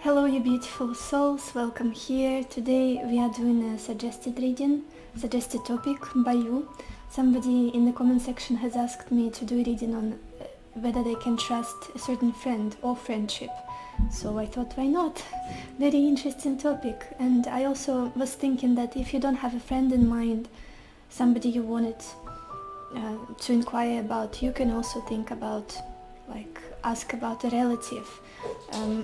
Hello you beautiful souls, welcome here. Today we are doing a suggested reading, suggested topic by you. Somebody in the comment section has asked me to do a reading on whether they can trust a certain friend or friendship. So I thought, why not? Very interesting topic. And I also was thinking that if you don't have a friend in mind, somebody you wanted to inquire about, you can also think about, ask about a relative.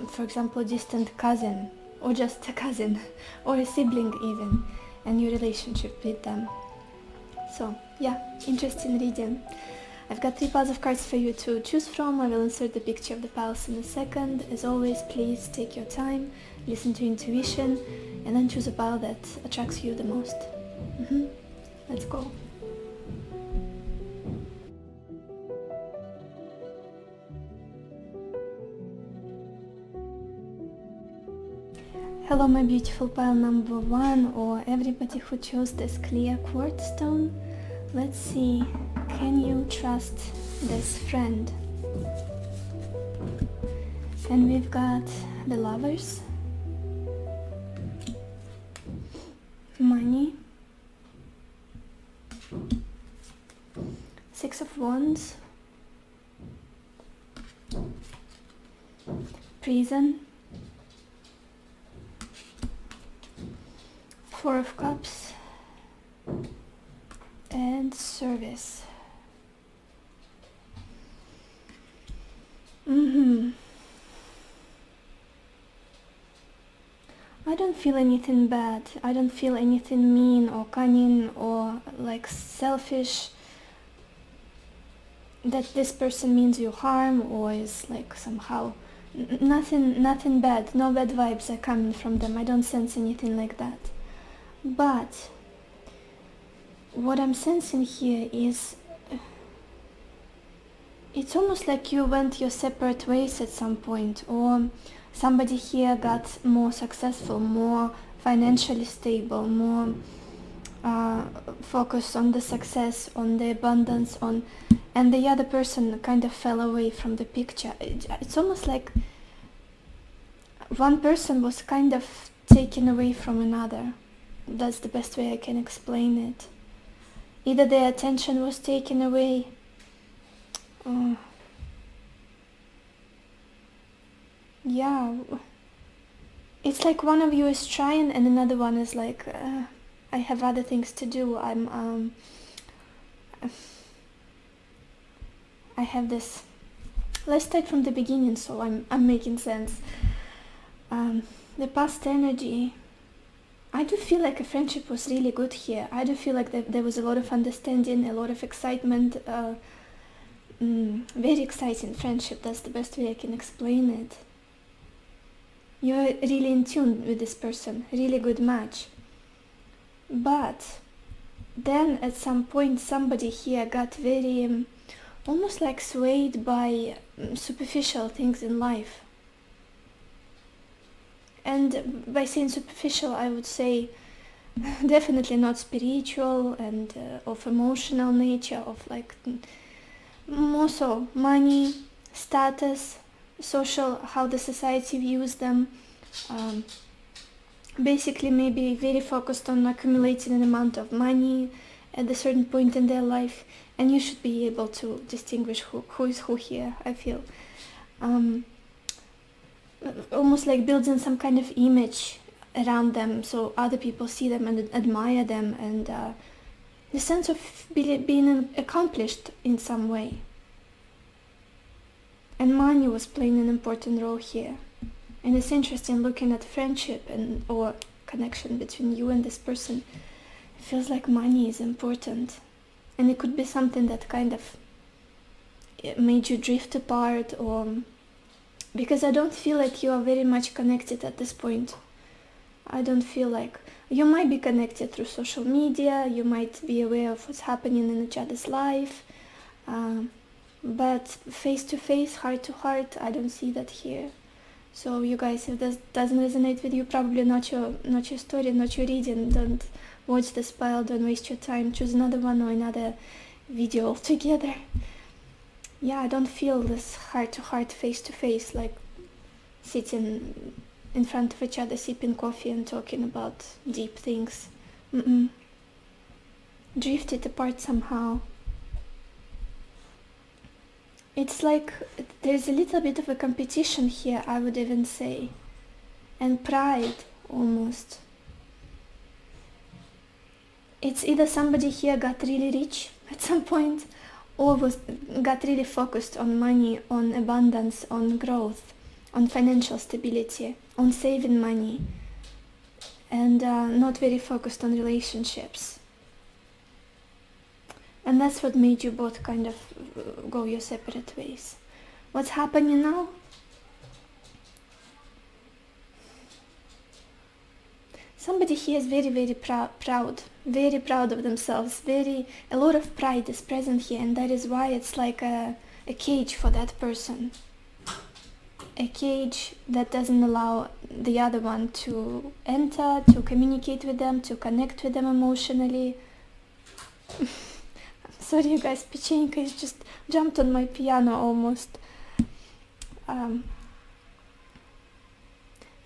For example, a distant cousin, or just a cousin, or a sibling even, and your relationship with them. So yeah, interesting reading. I've got 3 piles of cards for you to choose from. I will insert the picture of the piles in a second. As always, please take your time, listen to intuition, and then choose a pile that attracts you the most. Let's go. Hello my beautiful pile number 1, or everybody who chose this clear quartz stone. Let's see, can you trust this friend? And we've got the Lovers, money, 6 of Wands, prison, 4 of Cups, and service. I don't feel anything bad. I don't feel anything mean or cunning or selfish, that this person means you harm or is somehow nothing bad. No bad vibes are coming from them. I don't sense anything like that. But what I'm sensing here is it's almost like you went your separate ways at some point, or somebody here got more successful, more financially stable, more focused on the success, on the abundance, and the other person kind of fell away from the picture. It's almost like one person was kind of taken away from another. That's the best way I can explain it. Either their attention was taken away, it's like one of you is trying and another one is like, I have other things to do. I have this. Let's start from the beginning, so I'm making sense. The past energy, I do feel like a friendship was really good here. I do feel like there was a lot of understanding, a lot of excitement, very exciting friendship. That's the best way I can explain it. You're really in tune with this person, really good match. But then at some point somebody here got very, almost like swayed by superficial things in life. And by saying superficial, I would say definitely not spiritual and of emotional nature, of more so money, status, social, how the society views them. Basically maybe very focused on accumulating an amount of money at a certain point in their life, and you should be able to distinguish who is who here, I feel. Almost like building some kind of image around them so other people see them and admire them, and the sense of being accomplished in some way. And money was playing an important role here. And it's interesting looking at friendship or connection between you and this person. It feels like money is important, and it could be something that kind of made you drift apart, or because I don't feel like you are very much connected at this point. I don't feel like you might be connected through social media, you might be aware of what's happening in each other's life, but face to face, heart to heart, I don't see that here. So you guys, if this doesn't resonate with you, probably not your story, not your reading. Don't watch this pile, don't waste your time, choose another one or another video altogether. Yeah, I don't feel this heart to heart, face to face, like sitting in front of each other sipping coffee and talking about deep things. Drifted apart somehow. It's like there's a little bit of a competition here, I would even say, and pride almost. It's either somebody here got really rich at some point, or got really focused on money, on abundance, on growth, on financial stability, on saving money, and not very focused on relationships. And that's what made you both kind of go your separate ways. What's happening now? Somebody here is very, very proud, very proud of themselves, a lot of pride is present here, and that is why it's like a cage for that person. A cage that doesn't allow the other one to enter, to communicate with them, to connect with them emotionally. Sorry you guys, Pechenka has just jumped on my piano almost.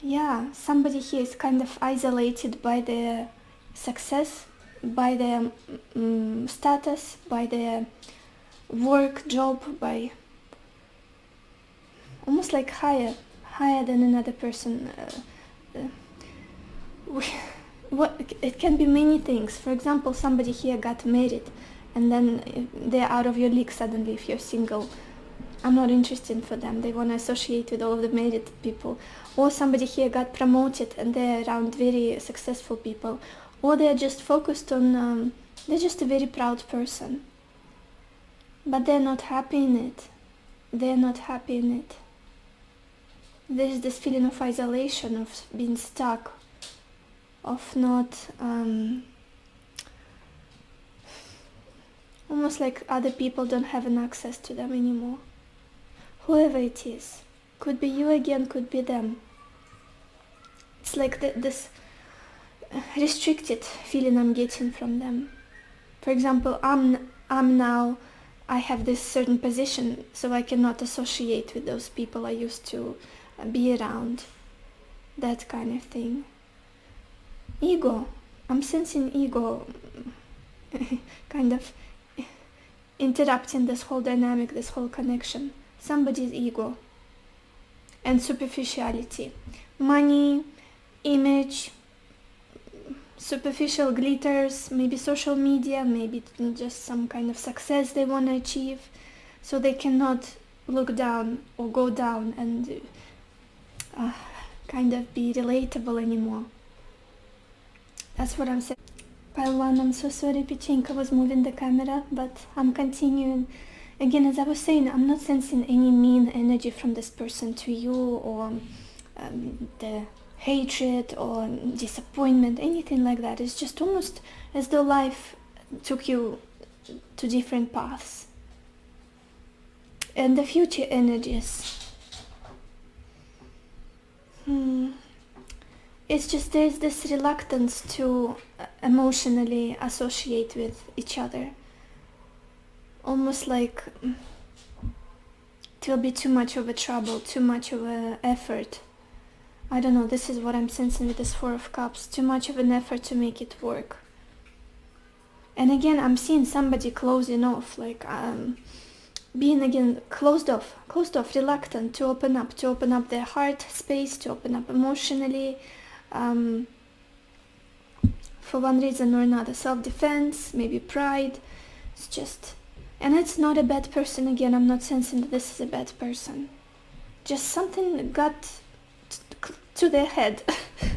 Yeah, somebody here is kind of isolated by their success, by their status, by their work, job, by almost like higher than another person. It can be many things. For example, somebody here got married, and then they're out of your league suddenly if you're single. I'm not interested for them. They want to associate with all of the married people. Or somebody here got promoted and they're around very successful people. Or they're just focused on, they're just a very proud person. But they're not happy in it. They're not happy in it. There's this feeling of isolation, of being stuck, of not, almost like other people don't have an access to them anymore. Whoever it is, could be you again, could be them. It's like this restricted feeling I'm getting from them. For example, I have this certain position, so I cannot associate with those people I used to be around. That kind of thing. Ego. I'm sensing ego kind of interrupting this whole dynamic, this whole connection. Somebody's ego and superficiality, money, image, superficial glitters, maybe social media, maybe just some kind of success they want to achieve, so they cannot look down or go down and kind of be relatable anymore. That's what I'm saying. Pile 1, I'm so sorry, Pechenka was moving the camera, but I'm continuing. Again, as I was saying, I'm not sensing any mean energy from this person to you, or the hatred or disappointment, anything like that. It's just almost as though life took you to different paths. And the future energies. It's just there's this reluctance to emotionally associate with each other. Almost like it will be too much of a trouble, too much of an effort. I don't know, this is what I'm sensing with this 4 of Cups. Too much of an effort to make it work. And again, I'm seeing somebody closing off, like being again closed off, reluctant to open up their heart space, to open up emotionally, for one reason or another. Self-defense, maybe pride. It's just... And it's not a bad person again, I'm not sensing that this is a bad person. Just something got to their head.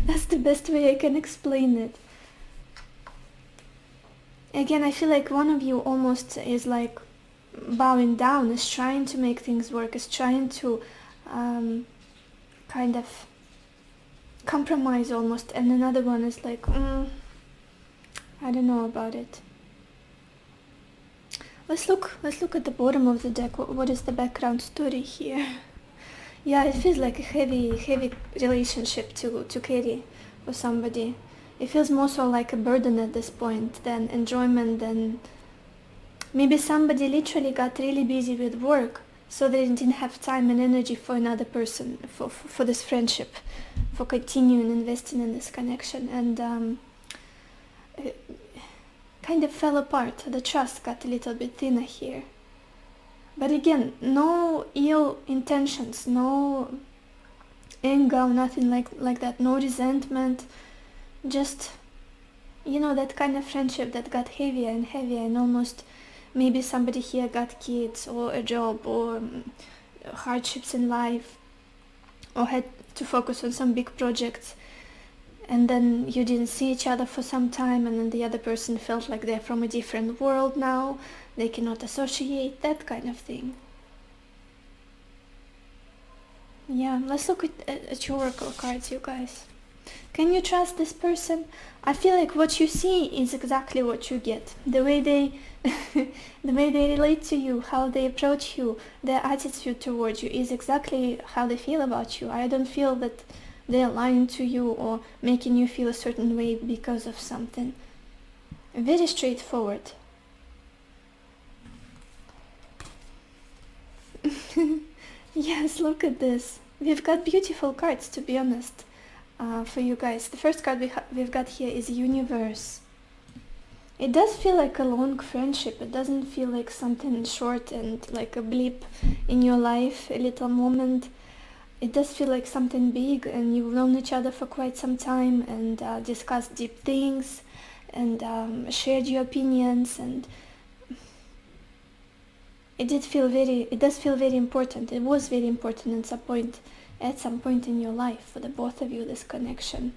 That's the best way I can explain it. Again, I feel like one of you almost is like bowing down, is trying to make things work, is trying to kind of compromise almost, and another one is like, I don't know about it. Let's look at the bottom of the deck. What is the background story here? Yeah, it feels like a heavy relationship to carry for somebody. It feels more so like a burden at this point than enjoyment. Than maybe somebody literally got really busy with work so they didn't have time and energy for another person, for this friendship, for continuing investing in this connection, and it kind of fell apart. The trust got a little bit thinner here. But again, no ill intentions, no anger, nothing like that, no resentment, just, that kind of friendship that got heavier and heavier, and almost maybe somebody here got kids or a job or hardships in life, or had to focus on some big projects, and then you didn't see each other for some time, and then the other person felt like they're from a different world now, they cannot associate, that kind of thing. Yeah, let's look at your oracle cards, you guys. Can you trust this person? I feel like what you see is exactly what you get. The way they the way they relate to you, how they approach you, their attitude towards you is exactly how they feel about you. I don't feel that they're lying to you or making you feel a certain way because of something. Very straightforward. Yes, look at this. We've got beautiful cards, to be honest, for you guys. The first card we've got here is Universe. It does feel like a long friendship. It doesn't feel like something short and like a blip in your life, a little moment. It does feel like something big, and you've known each other for quite some time, and discussed deep things, and shared your opinions, and it does feel very important. It was very important at some point in your life for the both of you, this connection.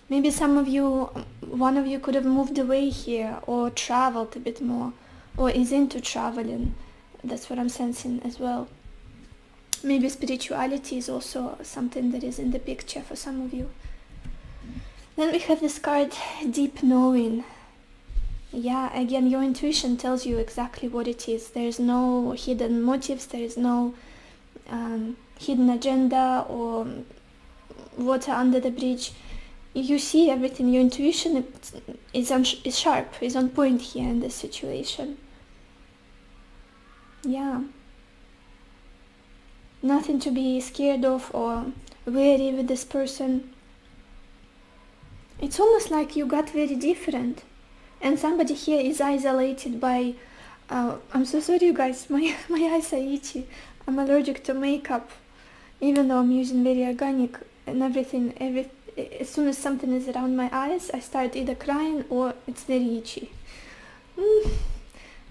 Maybe one of you could have moved away here, or traveled a bit more, or is into traveling. That's what I'm sensing as well. Maybe spirituality is also something that is in the picture for some of you. Then we have this card, Deep Knowing. Yeah, again, your intuition tells you exactly what it is. There's no hidden motives, there is no hidden agenda or water under the bridge. You see everything. Your intuition is sharp, is on point here in this situation. Yeah. Nothing to be scared of or wary with this person. It's almost like you got very different. And somebody here is isolated by... I'm so sorry, you guys. My eyes are itchy. I'm allergic to makeup. Even though I'm using very organic and everything. As soon as something is around my eyes, I start either crying or it's very itchy.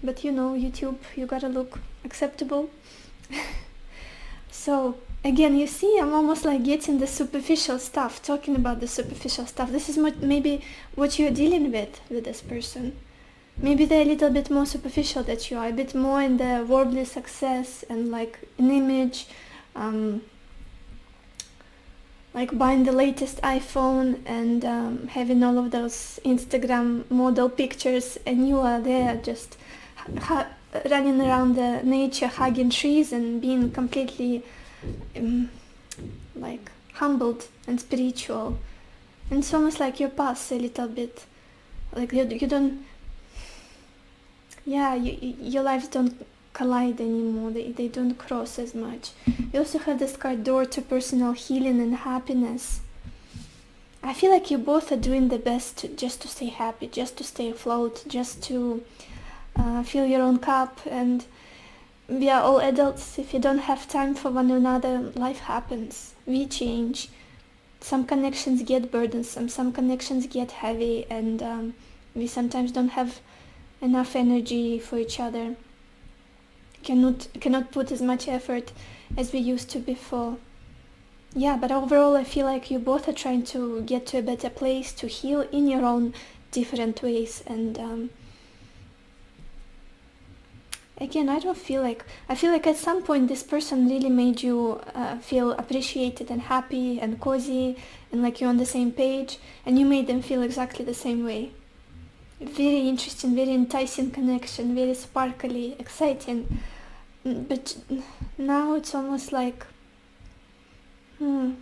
But YouTube, you gotta look acceptable. So, again, you see, I'm almost like getting the superficial stuff, talking about the superficial stuff. This is maybe what you're dealing with this person. Maybe they're a little bit more superficial than you are, a bit more in the worldly success and like an image, like buying the latest iPhone and having all of those Instagram model pictures, and you are there just running around the nature, hugging trees and being completely like humbled and spiritual. And it's almost like you pass a little bit, like you don't, your lives don't collide anymore, they don't cross as much. You also have this card, Door to Personal Healing and Happiness. I feel like you both are doing the best just to stay happy, just to stay afloat, just to fill your own cup. And we are all adults. If you don't have time for one another, life happens. We change. Some connections get burdensome, some connections get heavy, and we sometimes don't have enough energy for each other. Cannot put as much effort as we used to before. Yeah, but overall I feel like you both are trying to get to a better place, to heal in your own different ways. And again, I feel like at some point this person really made you feel appreciated and happy and cozy and like you're on the same page, and you made them feel exactly the same way. Very interesting, very enticing connection, very sparkly, exciting. But now it's almost like it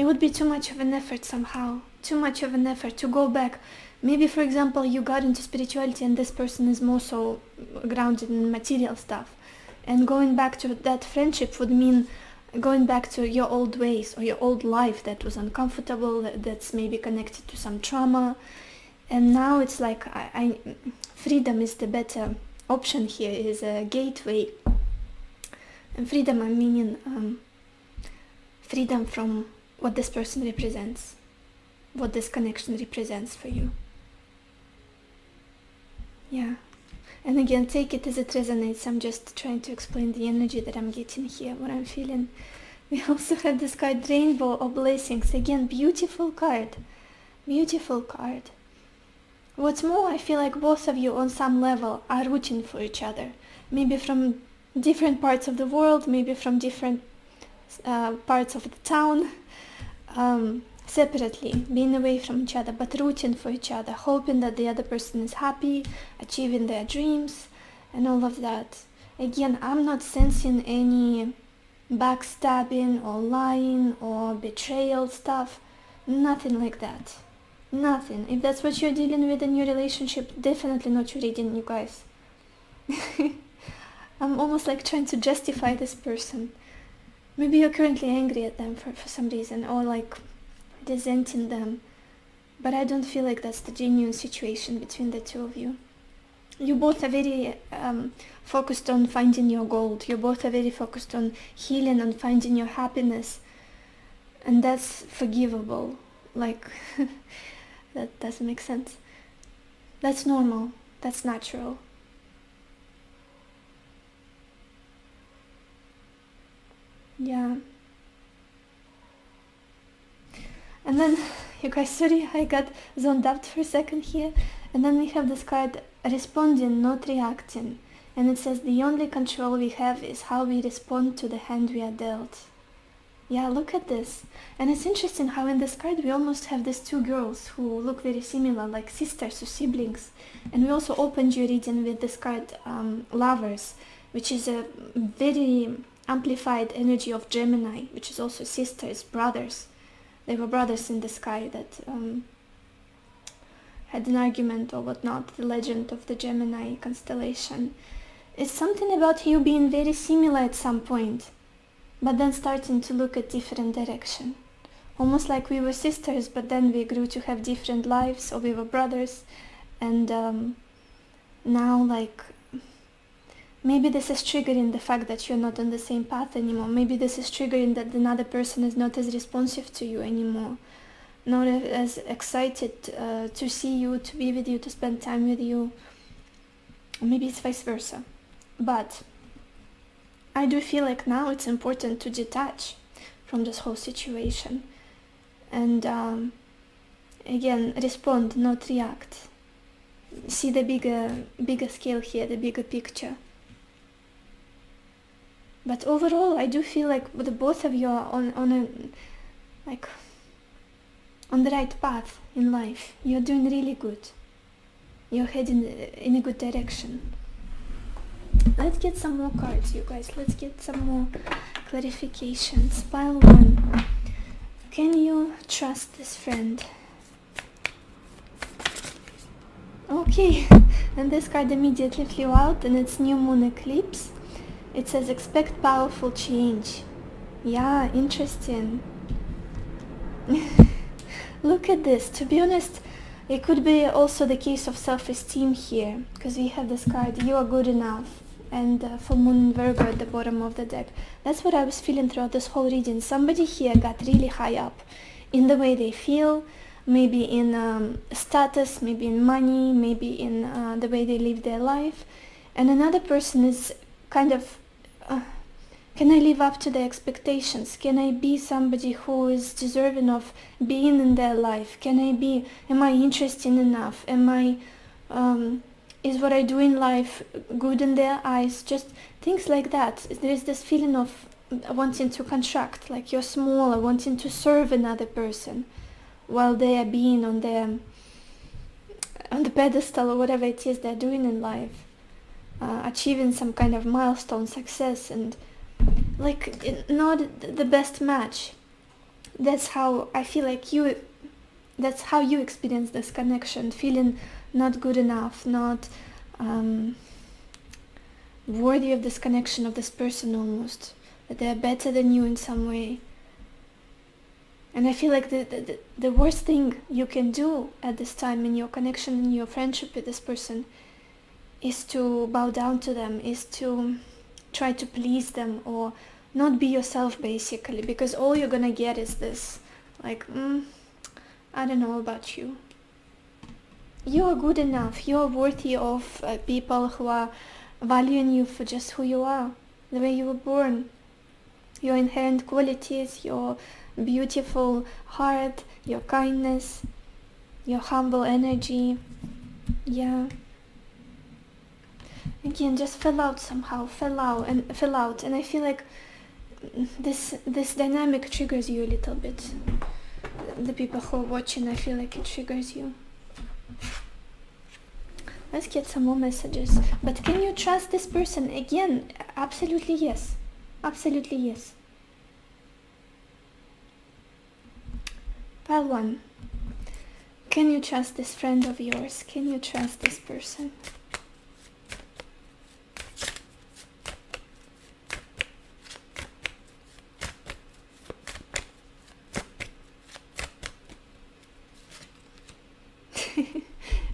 would be too much of an effort somehow, too much of an effort to go back Maybe, for example, you got into spirituality and this person is more so grounded in material stuff. And going back to that friendship would mean going back to your old ways or your old life that was uncomfortable, that's maybe connected to some trauma. And now it's like freedom is the better option here, is a gateway. And freedom, I mean freedom from what this person represents, what this connection represents for you. Yeah. And again, take it as it resonates. I'm just trying to explain the energy that I'm getting here, what I'm feeling. We also have this card, Rainbow of Blessings. Again, beautiful card. Beautiful card. What's more, I feel like both of you on some level are rooting for each other. Maybe from different parts of the world, maybe from different parts of the town. Separately, being away from each other, but rooting for each other, hoping that the other person is happy, achieving their dreams, and all of that. Again, I'm not sensing any backstabbing or lying or betrayal stuff. Nothing like that. Nothing. If that's what you're dealing with in your relationship, definitely not your reading, you guys. I'm almost like trying to justify this person. Maybe you're currently angry at them for some reason, or like resenting them, but I don't feel like that's the genuine situation between the two of you. You both are very focused on finding your gold. You both are very focused on healing and finding your happiness, and that's forgivable. Like that doesn't make sense. That's normal. That's natural. Yeah. And then, you guys, sorry, I got zoned out for a second here. And then we have this card, responding, not reacting. And it says, the only control we have is how we respond to the hand we are dealt. Yeah, look at this. And it's interesting how in this card we almost have these two girls who look very similar, like sisters or siblings. And we also opened your reading with this card, Lovers, which is a very amplified energy of Gemini, which is also sisters, brothers. They were brothers in the sky that had an argument or whatnot, the legend of the Gemini constellation. It's something about you being very similar at some point, but then starting to look at different direction. Almost like we were sisters, but then we grew to have different lives, or we were brothers, and now like maybe this is triggering the fact that you're not on the same path anymore. Maybe this is triggering that another person is not as responsive to you anymore, not as excited to see you, to be with you, to spend time with you. Or maybe it's vice versa. But I do feel like now it's important to detach from this whole situation. And again, respond, not react. See the bigger scale here, the bigger picture. But overall, I do feel like the both of you are on the right path in life. You're doing really good. You're heading in a good direction. Let's get some more cards, you guys. Let's get some more clarifications. Pile 1. Can you trust this friend? Okay, and this card immediately flew out, and it's New Moon Eclipse. It says, expect powerful change. Yeah, interesting. Look at this. To be honest, it could be also the case of self-esteem here, because we have this card, you are good enough, and full moon in Virgo at the bottom of the deck. That's what I was feeling throughout this whole reading. Somebody here got really high up in the way they feel, maybe in status, maybe in money, maybe in the way they live their life. And another person is kind of, can I live up to their expectations? Can I be somebody who is deserving of being in their life? Am I interesting enough? Is what I do in life good in their eyes? Just things like that. There is this feeling of wanting to contract, like you're smaller, wanting to serve another person while they are being on the pedestal or whatever it is they're doing in life. Achieving some kind of milestone success, and like not the best match. That's how I feel like you that's how you experience this connection, feeling not good enough, not worthy of this connection, of this person almost, that they're better than you in some way. And I feel like the worst thing you can do at this time in your connection, in your friendship with this person, is to bow down to them, is to try to please them, or not be yourself, basically, because all you're gonna get is this, like, I don't know about you. You're good enough, you're worthy of people who are valuing you for just who you are, the way you were born, your inherent qualities, your beautiful heart, your kindness, your humble energy. Yeah. Again, just fill out somehow, fill out, and I feel like this dynamic triggers you a little bit. The people who are watching, I feel like it triggers you. Let's get some more messages. But can you trust this person? Again, absolutely yes. Absolutely yes. Pile 1. Can you trust this friend of yours? Can you trust this person?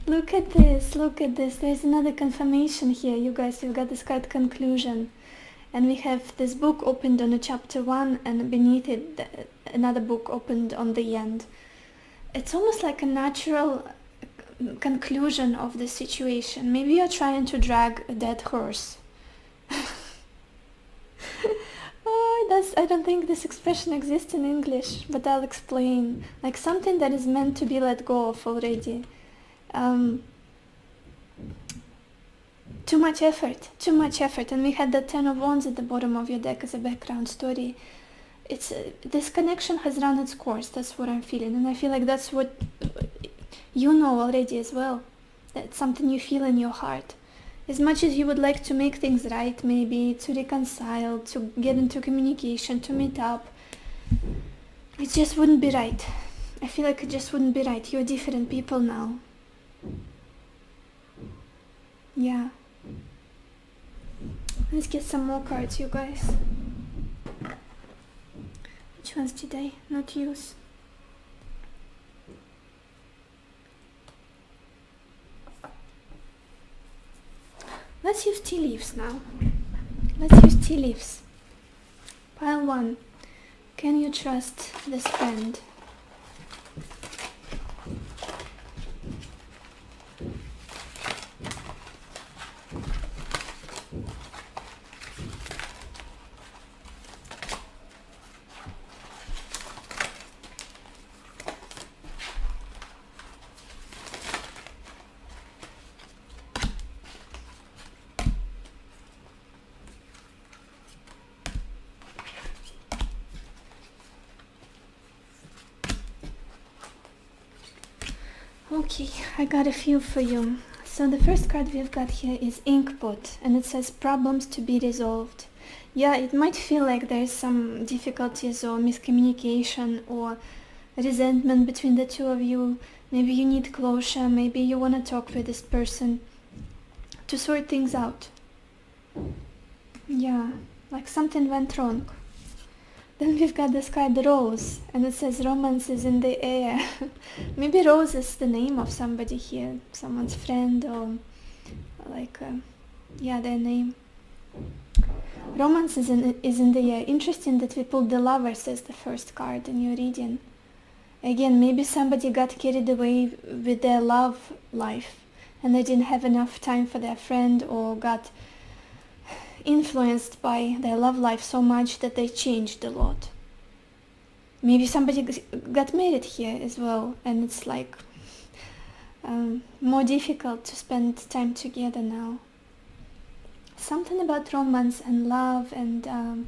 Look at this, look at this. There's another confirmation here, you guys. You've got this card conclusion. And we have this book opened on a chapter 1, and beneath it another book opened on the end. It's almost like a natural conclusion of the situation. Maybe you're trying to drag a dead horse. I don't think this expression exists in English, but I'll explain. Like something that is meant to be let go of already. Too much effort, and we had the 10 of Wands at the bottom of your deck as a background story. It's this connection has run its course. That's what I'm feeling, and I feel like that's what you know already as well. That's something you feel in your heart. As much as you would like to make things right, maybe to reconcile, to get into communication, to meet up, it just wouldn't be right. I feel like it just wouldn't be right. You're different people now. Yeah. Let's get some more cards, you guys. Which ones did I not use? Let's use tea leaves now. Let's use tea leaves. Pile 1. Can you trust this friend? Okay, I got a few for you. So the first card we've got here is Inkpot, and it says problems to be resolved. Yeah, it might feel like there's some difficulties or miscommunication or resentment between the two of you. Maybe you need closure, maybe you want to talk with this person to sort things out. Yeah, like something went wrong. Then we've got this card Rose, and it says romance is in the air. Maybe Rose is the name of somebody here, someone's friend, or like, yeah, their name. Romance is in the air. Interesting that we pulled the Lovers as the first card in your reading. Again, maybe somebody got carried away with their love life, and they didn't have enough time for their friend, or got influenced by their love life so much that they changed a lot. Maybe somebody got married here as well, and it's like more difficult to spend time together now. Something about romance and love and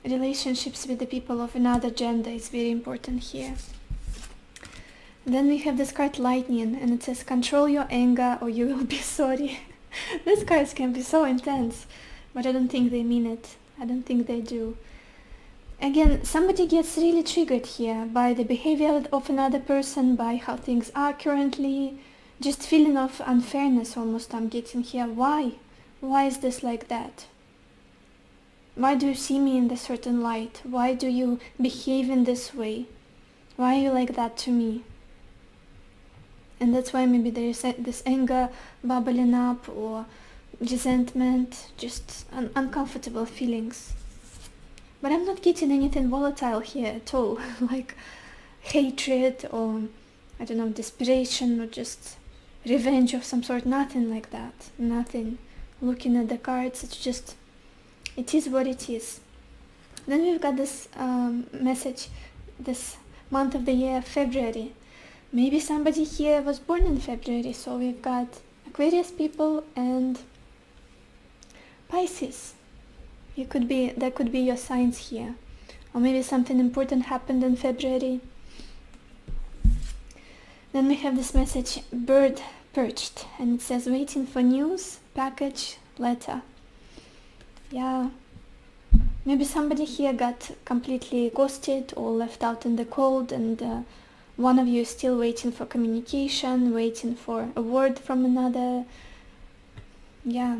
relationships with the people of another gender is very important here. Then we have this card Lightning, and it says control your anger or you will be sorry. These cards can be so intense, but I don't think they mean it. I don't think they do. again, somebody gets really triggered here by the behavior of another person, by how things are currently, just feeling of unfairness almost I'm getting here. Why is this like that? Why do you see me in this certain light? Why do you behave in this way? Why are you like that to me? And that's why maybe there is this anger bubbling up, or resentment, just uncomfortable feelings. But I'm not getting anything volatile here at all, like hatred or, I don't know, desperation or just revenge of some sort. Nothing like that. Nothing. Looking at the cards, it's just, it is what it is. Then we've got this message, this month of the year, February. Maybe somebody here was born in February, so we've got Aquarius people and Pisces. That could be your signs here. Or maybe something important happened in February. Then we have this message, bird perched, and it says waiting for news, package, letter. Yeah, maybe somebody here got completely ghosted or left out in the cold, and one of you is still waiting for communication, waiting for a word from another. Yeah.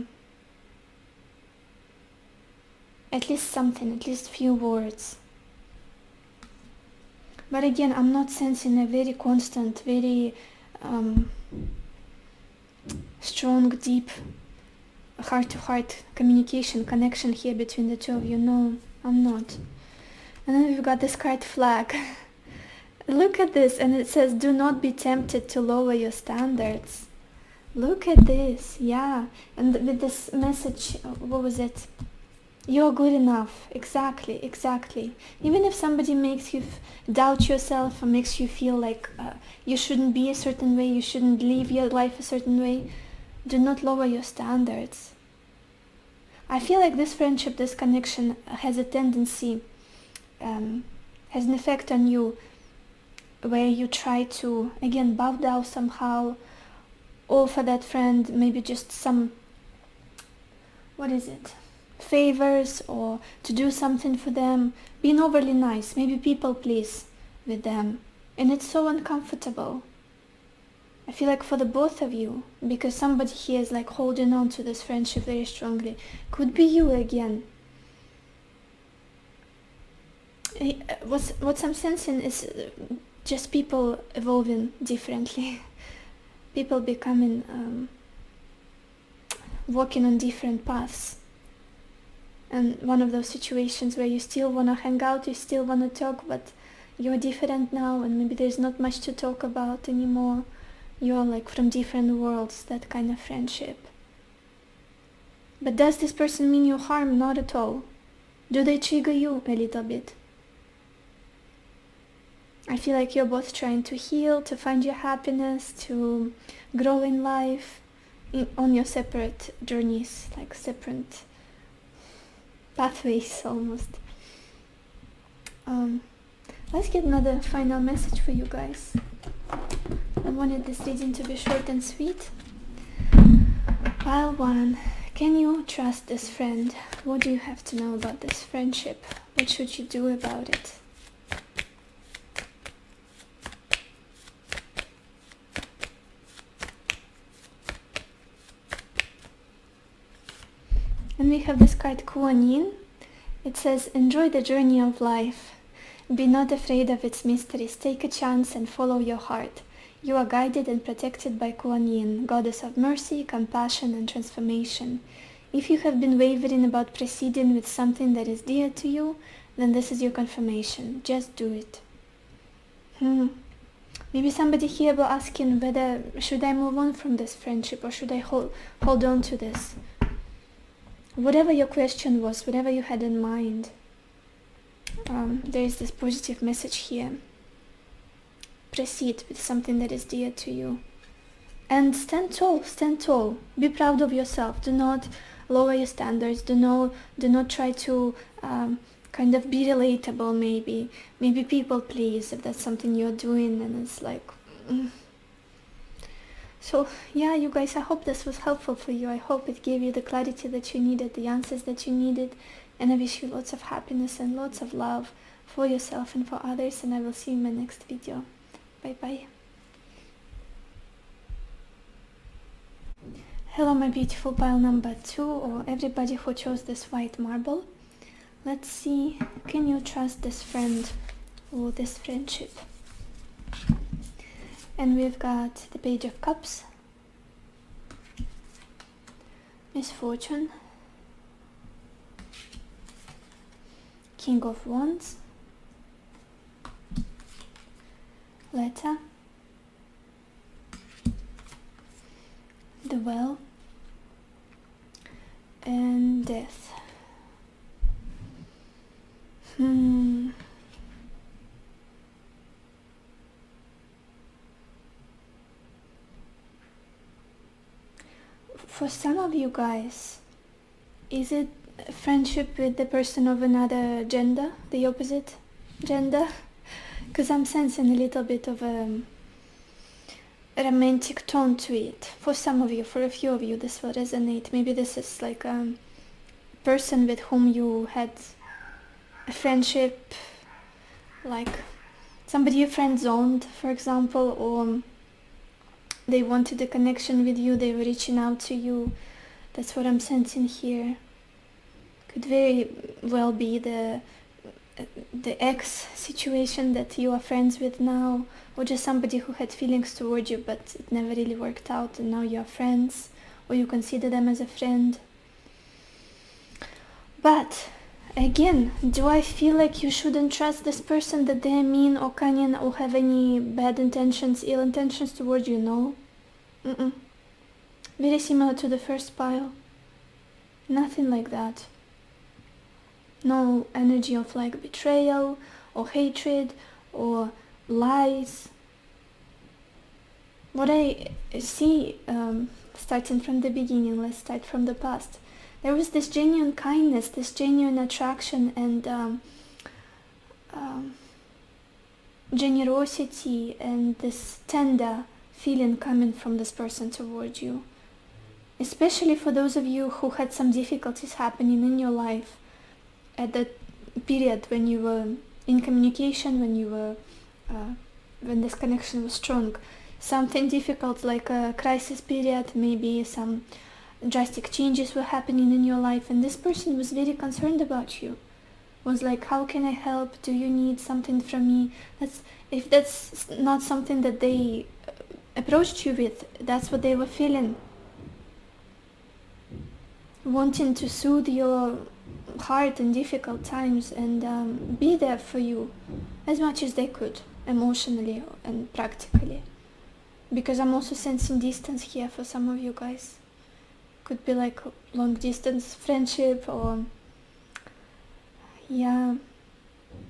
At least something, at least few words. But again, I'm not sensing a very constant, very strong, deep, heart-to-heart communication, connection here between the two of you. No, I'm not. And then we've got this card, flag. Look at this, and it says, do not be tempted to lower your standards. Look at this, yeah. And with this message, what was it? You're good enough. Exactly. Even if somebody makes you doubt yourself or makes you feel like you shouldn't be a certain way, you shouldn't live your life a certain way, do not lower your standards. I feel like this friendship, this connection has a tendency, has an effect on you where you try to, again, bow down somehow, offer that friend maybe just some, favors, or to do something for them, being overly nice, maybe people please with them, and it's so uncomfortable. I feel like for the both of you, because somebody here is like holding on to this friendship very strongly. Could be you again. What I'm sensing is just people evolving differently. People becoming, walking on different paths. And one of those situations where you still want to hang out, you still want to talk, but you're different now, and maybe there's not much to talk about anymore. You're like from different worlds, that kind of friendship. But does this person mean you harm? Not at all. Do they trigger you a little bit? I feel like you're both trying to heal, to find your happiness, to grow in life on your separate journeys, like separate pathways almost. Let's get another final message for you guys. I wanted this reading to be short and sweet. Pile 1. Can you trust this friend? What do you have to know about this friendship? What should you do about it? And we have this card, Kuan Yin. It says, enjoy the journey of life. Be not afraid of its mysteries. Take a chance and follow your heart. You are guided and protected by Kuan Yin, goddess of mercy, compassion, and transformation. If you have been wavering about proceeding with something that is dear to you, then this is your confirmation. Just do it. Maybe somebody here will asking whether should I move on from this friendship, or should I hold on to this? Whatever your question was, whatever you had in mind, there is this positive message here. Proceed with something that is dear to you. And stand tall. Be proud of yourself. Do not lower your standards. Do not try to kind of be relatable, maybe people please, if that's something you're doing and it's like, So yeah, you guys, I hope this was helpful for you. I hope it gave you the clarity that you needed, the answers that you needed, and I wish you lots of happiness and lots of love for yourself and for others, and I will see you in my next video. Bye bye. Hello my beautiful pile number 2, or everybody who chose this white marble. Let's see, can you trust this friend or this friendship? And we've got the Page of Cups, Misfortune, King of Wands, Letter, the Well, and Death. For some of you guys, is it a friendship with the person of another gender, the opposite gender? Because I'm sensing a little bit of a romantic tone to it. For some of you, for a few of you, this will resonate. Maybe this is like a person with whom you had a friendship, like somebody you friend-zoned, for example, or they wanted a connection with you, they were reaching out to you. That's what I'm sensing here. Could very well be the ex situation that you are friends with now, or just somebody who had feelings toward you but it never really worked out and now you are friends, or you consider them as a friend. But again, do I feel like you shouldn't trust this person, that they're mean or cunning or have any bad intentions, ill intentions towards you? No. Very similar to the first pile. Nothing like that. No energy of like betrayal or hatred or lies. What I see, starting from the beginning, let's start from the past. There was this genuine kindness, this genuine attraction and generosity and this tender feeling coming from this person towards you. Especially for those of you who had some difficulties happening in your life at that period when you were in communication, when you were, when this connection was strong. Something difficult like a crisis period, maybe some drastic changes were happening in your life, and this person was very concerned about you. Was like, how can I help? Do you need something from me? If that's not something that they approached you with, that's what they were feeling. Wanting to soothe your heart in difficult times and be there for you as much as they could, emotionally and practically. Because I'm also sensing distance here for some of you guys. Could be like a long distance friendship or yeah,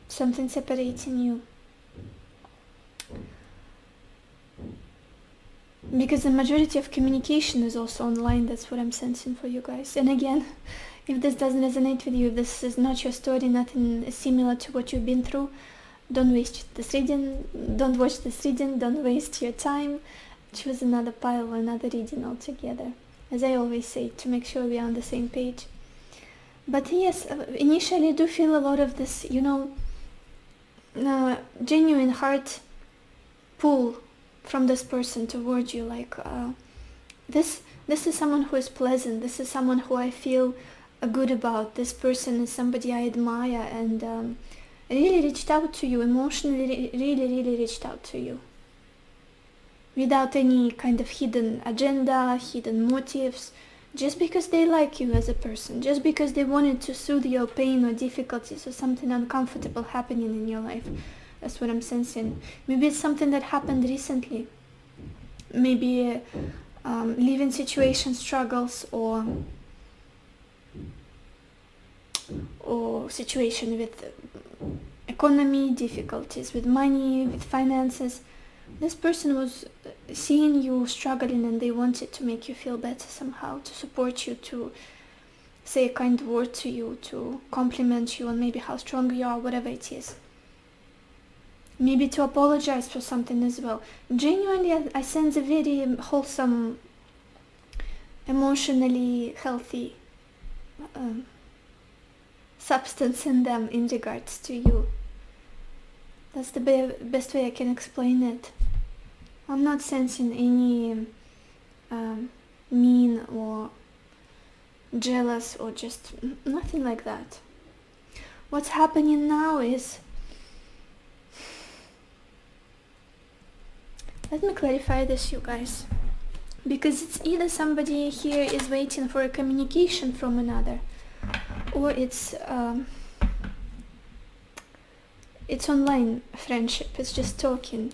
something separating you. Because the majority of communication is also online, that's what I'm sensing for you guys. And again, if this doesn't resonate with you, if this is not your story, nothing similar to what you've been through, don't waste this reading, don't watch this reading, don't waste your time. Choose another pile or another reading altogether. As I always say, to make sure we are on the same page. But yes, initially I do feel a lot of this, genuine heart pull from this person towards you. Like, this is someone who is pleasant, this is someone who I feel good about, this person is somebody I admire and really reached out to you, emotionally, really reached out to you. Without any kind of hidden agenda, hidden motives, just because they like you as a person, just because they wanted to soothe your pain or difficulties or something uncomfortable happening in your life. That's what I'm sensing. Maybe it's something that happened recently. Maybe living situation struggles or situation with economy, difficulties with money, with finances. This person was seeing you struggling and they wanted to make you feel better somehow, to support you, to say a kind word to you, to compliment you on maybe how strong you are, whatever it is. maybe to apologize for something as well. Genuinely, I sense a very wholesome, emotionally healthy substance in them in regards to you. That's the best way I can explain it. I'm not sensing any mean or jealous or just nothing like that. What's happening now is, let me clarify this, you guys, because it's either somebody here is waiting for a communication from another, or it's online friendship, it's just talking.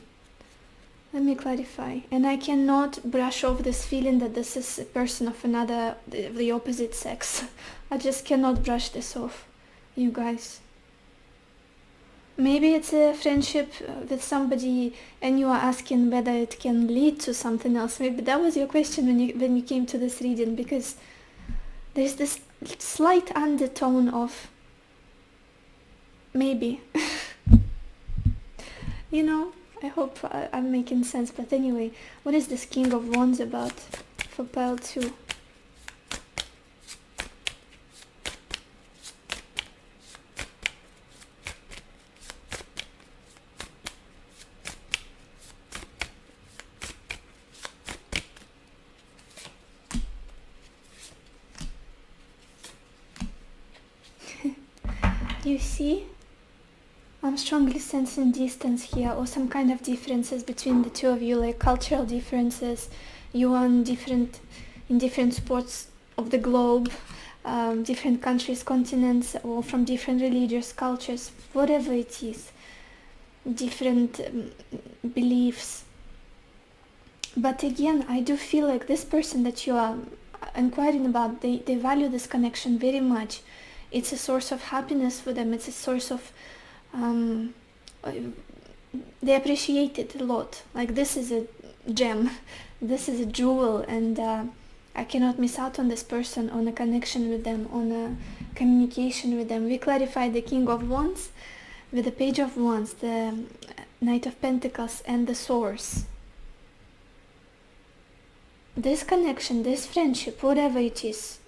Let me clarify. And I cannot brush off this feeling that this is a person of another, the opposite sex. I just cannot brush this off, you guys. Maybe it's a friendship with somebody and you are asking whether it can lead to something else. Maybe that was your question when you came to this reading, because there's this slight undertone of maybe. You know, I hope I'm making sense, but anyway, what is this King of Wands about for pile 2? You see? I'm strongly sensing distance here, or some kind of differences between the two of you, like cultural differences. You are in different spots of the globe, different countries, continents, or from different religious cultures, whatever it is, different beliefs. But again, I do feel like this person that you are inquiring about, they value this connection very much. It's a source of happiness for them. It's a source of they appreciate it a lot. Like, this is a gem, this is a jewel, and I cannot miss out on this person, on a connection with them, on a communication with them. We clarify the King of Wands with the Page of Wands, the Knight of Pentacles, and the Source. This connection, this friendship, whatever it is,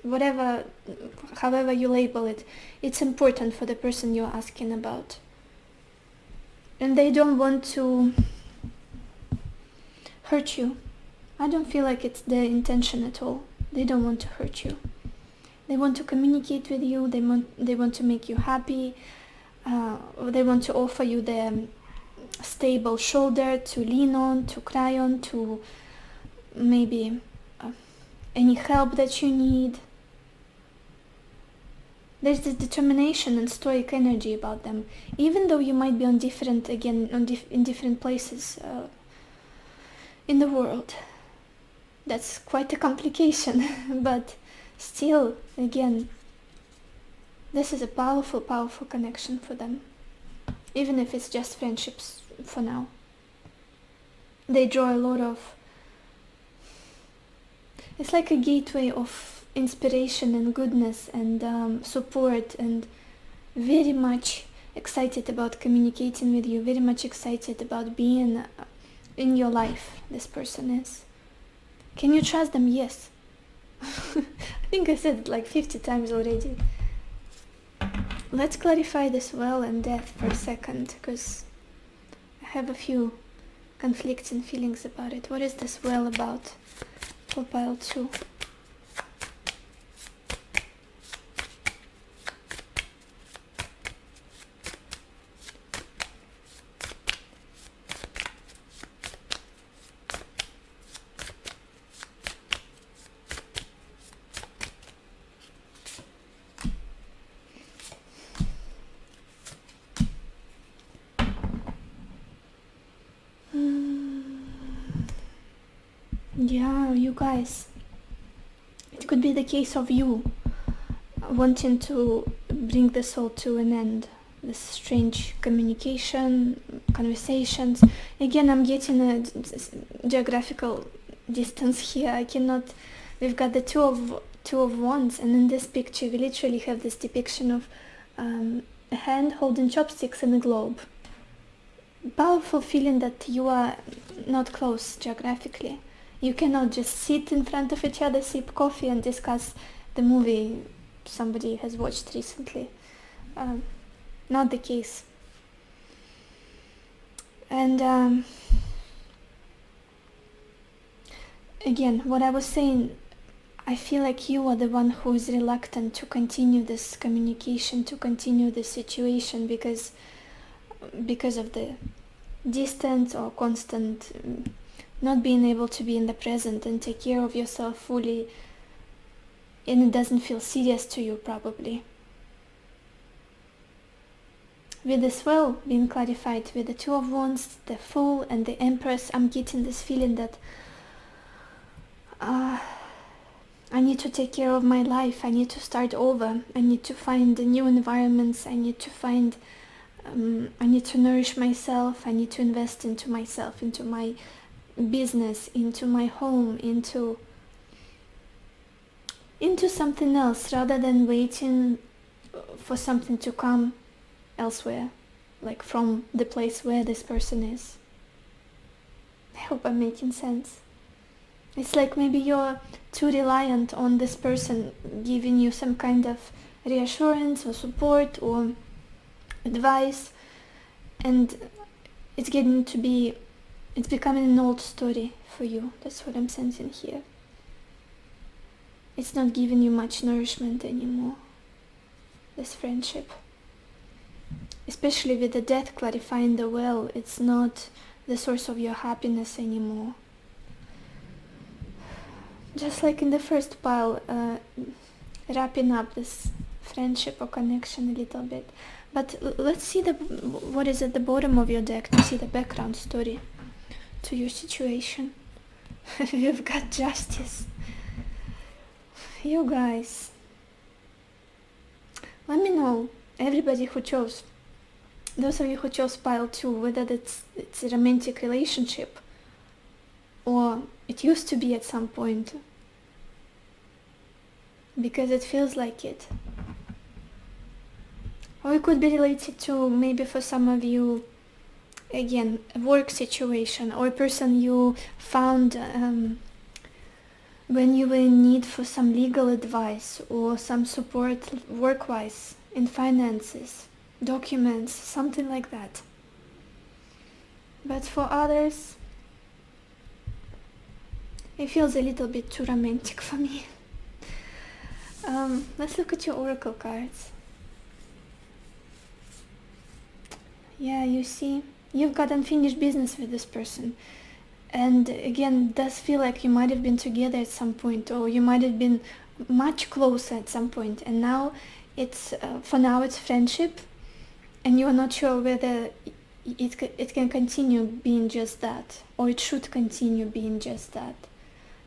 however you label it, it's important for the person you're asking about. And they don't want to hurt you. I don't feel like it's their intention at all. They don't want to hurt you. They want to communicate with you. They want to make you happy. They want to offer you their stable shoulder to lean on, to cry on, to maybe any help that you need. There's this determination and stoic energy about them, even though you might be in different places in the world. That's quite a complication, but still, again, this is a powerful, powerful connection for them, even if it's just friendships for now. They draw a lot of, it's like a gateway of inspiration and goodness and support, and very much excited about communicating with you, very much excited about being in your life. This person is. Can you trust them? Yes. I think I said it like 50 times already. Let's clarify this well and death for a second, because I have a few conflicting feelings about it. What is this well about for pile 2? Yeah, you guys, it could be the case of you wanting to bring this all to an end, this strange communication, conversations. Again, I'm getting a geographical distance here. I cannot, we've got the two of Wands, and in this picture we literally have this depiction of a hand holding chopsticks and a globe. powerful feeling that you are not close geographically. You cannot just sit in front of each other, sip coffee and discuss the movie somebody has watched recently. Not the case. And again, what I was saying, I feel like you are the one who is reluctant to continue this communication, to continue this situation because of the distance or constant not being able to be in the present and take care of yourself fully, and it doesn't feel serious to you probably. With the swell being clarified with the Two of Wands, the Fool and the Empress, I'm getting this feeling that I need to take care of my life, I need to start over, I need to find new environments, I need to nourish myself, I need to invest into myself, into my business, into my home, into something else, rather than waiting for something to come elsewhere, like from the place where this person is. I hope I'm making sense. It's like maybe you're too reliant on this person giving you some kind of reassurance or support or advice, and it's becoming an old story for you. That's what I'm sensing here. It's not giving you much nourishment anymore, this friendship. Especially with the Death clarifying the well, it's not the source of your happiness anymore. Just like in the first pile, wrapping up this friendship or connection a little bit. But let's see what is at the bottom of your deck to see the background story to your situation. You've got Justice. You guys, let me know, everybody who chose, those of you who chose pile 2, whether it's a romantic relationship or it used to be at some point, because it feels like it. Or it could be related to, maybe for some of you, again, a work situation or a person you found when you were in need for some legal advice or some support work-wise, in finances, documents, something like that. But for others, it feels a little bit too romantic for me. Let's look at your oracle cards. Yeah, you see, you've got unfinished business with this person. And again, it does feel like you might have been together at some point, or you might have been much closer at some point, and now for now it's friendship, and you're not sure whether it can continue being just that, or it should continue being just that.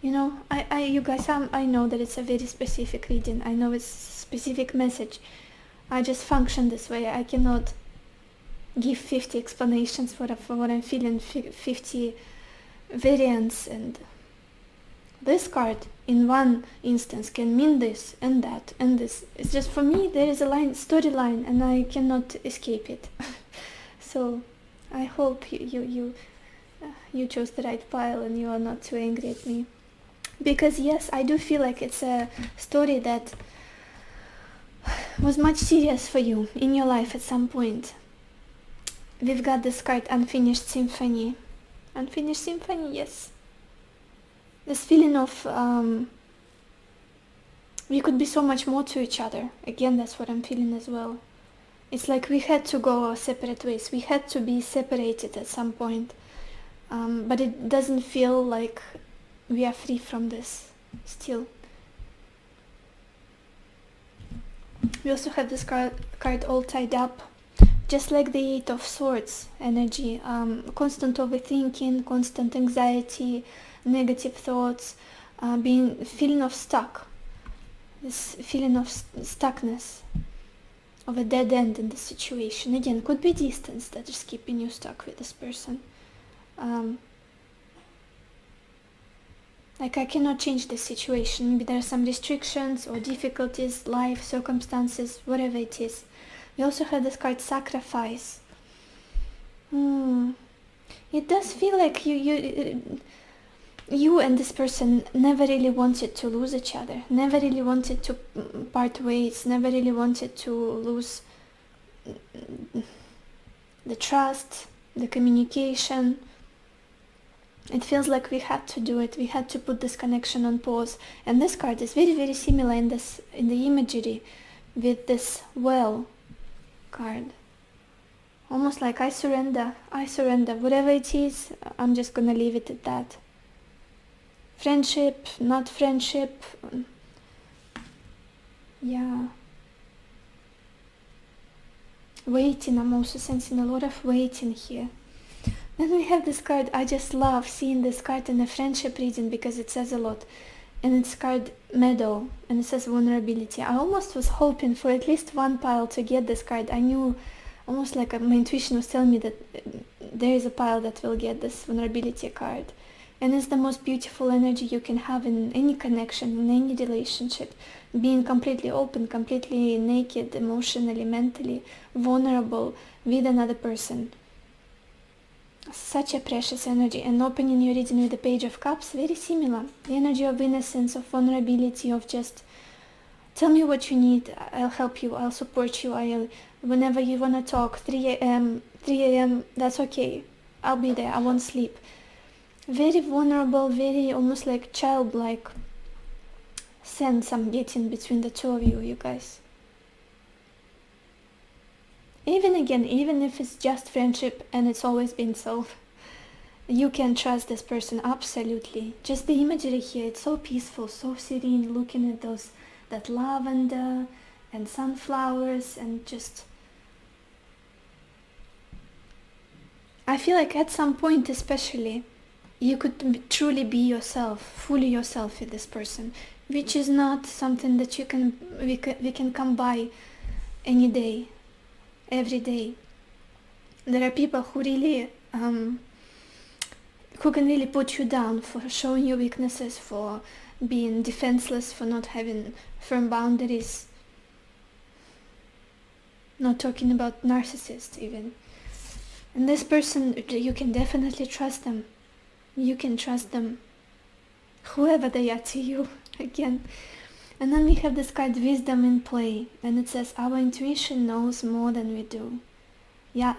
You know, you guys, I know that it's a very specific reading, I know it's a specific message. I just function this way. I cannot give 50 explanations for what I'm feeling, 50 variants, and this card in one instance can mean this and that and this. It's just, for me, there is a storyline, and I cannot escape it. So I hope you chose the right pile and you are not too angry at me, because yes, I do feel like it's a story that was much serious for you in your life at some point. We've got this card, Unfinished Symphony. Unfinished Symphony, yes. This feeling of we could be so much more to each other. Again, that's what I'm feeling as well. It's like we had to go our separate ways. We had to be separated at some point. But it doesn't feel like we are free from this still. We also have this card all tied up. Just like the Eight of Swords energy, constant overthinking, constant anxiety, negative thoughts, feeling of stuck, this feeling of stuckness, of a dead end in the situation. Again, could be distance that is keeping you stuck with this person. Like, I cannot change the situation. Maybe there are some restrictions or difficulties, life, circumstances, whatever it is. We also have this card, Sacrifice. It does feel like you and this person never really wanted to lose each other, never really wanted to part ways, never really wanted to lose the trust, the communication. It feels like we had to do it. We had to put this connection on pause. And this card is very, very similar in the imagery with this well card. Almost like I surrender. Whatever it is, I'm just gonna leave it at that. Friendship, not friendship. Yeah. Waiting. I'm also sensing a lot of waiting here. Then we have this card. I just love seeing this card in a friendship reading because it says a lot. And it's card Meadow, and it says vulnerability. I almost was hoping for at least one pile to get this card. I knew, almost like my intuition was telling me that there is a pile that will get this vulnerability card. And it's the most beautiful energy you can have in any connection, in any relationship. Being completely open, completely naked, emotionally, mentally, vulnerable with another person. Such a precious energy. And opening your reading with the Page of Cups, very similar. The energy of innocence, of vulnerability, of just tell me what you need, I'll help you, I'll support you, whenever you want to talk, 3 a.m, that's okay, I'll be there, I won't sleep. Very vulnerable, very almost like childlike sense I'm getting between the two of you guys. Even if it's just friendship and it's always been so, you can trust this person absolutely. Just the imagery here, it's so peaceful, so serene, looking at that lavender and sunflowers, and just I feel like at some point especially you could truly be yourself, fully yourself with this person, which is not something that we can come by any day, every day. There are people who really who can really put you down for showing your weaknesses, for being defenseless, for not having firm boundaries. Not talking about narcissists even. And this person, you can definitely trust them. You can trust them, whoever they are to you, again. And then we have this card, Wisdom in Play, and it says, our intuition knows more than we do. Yeah,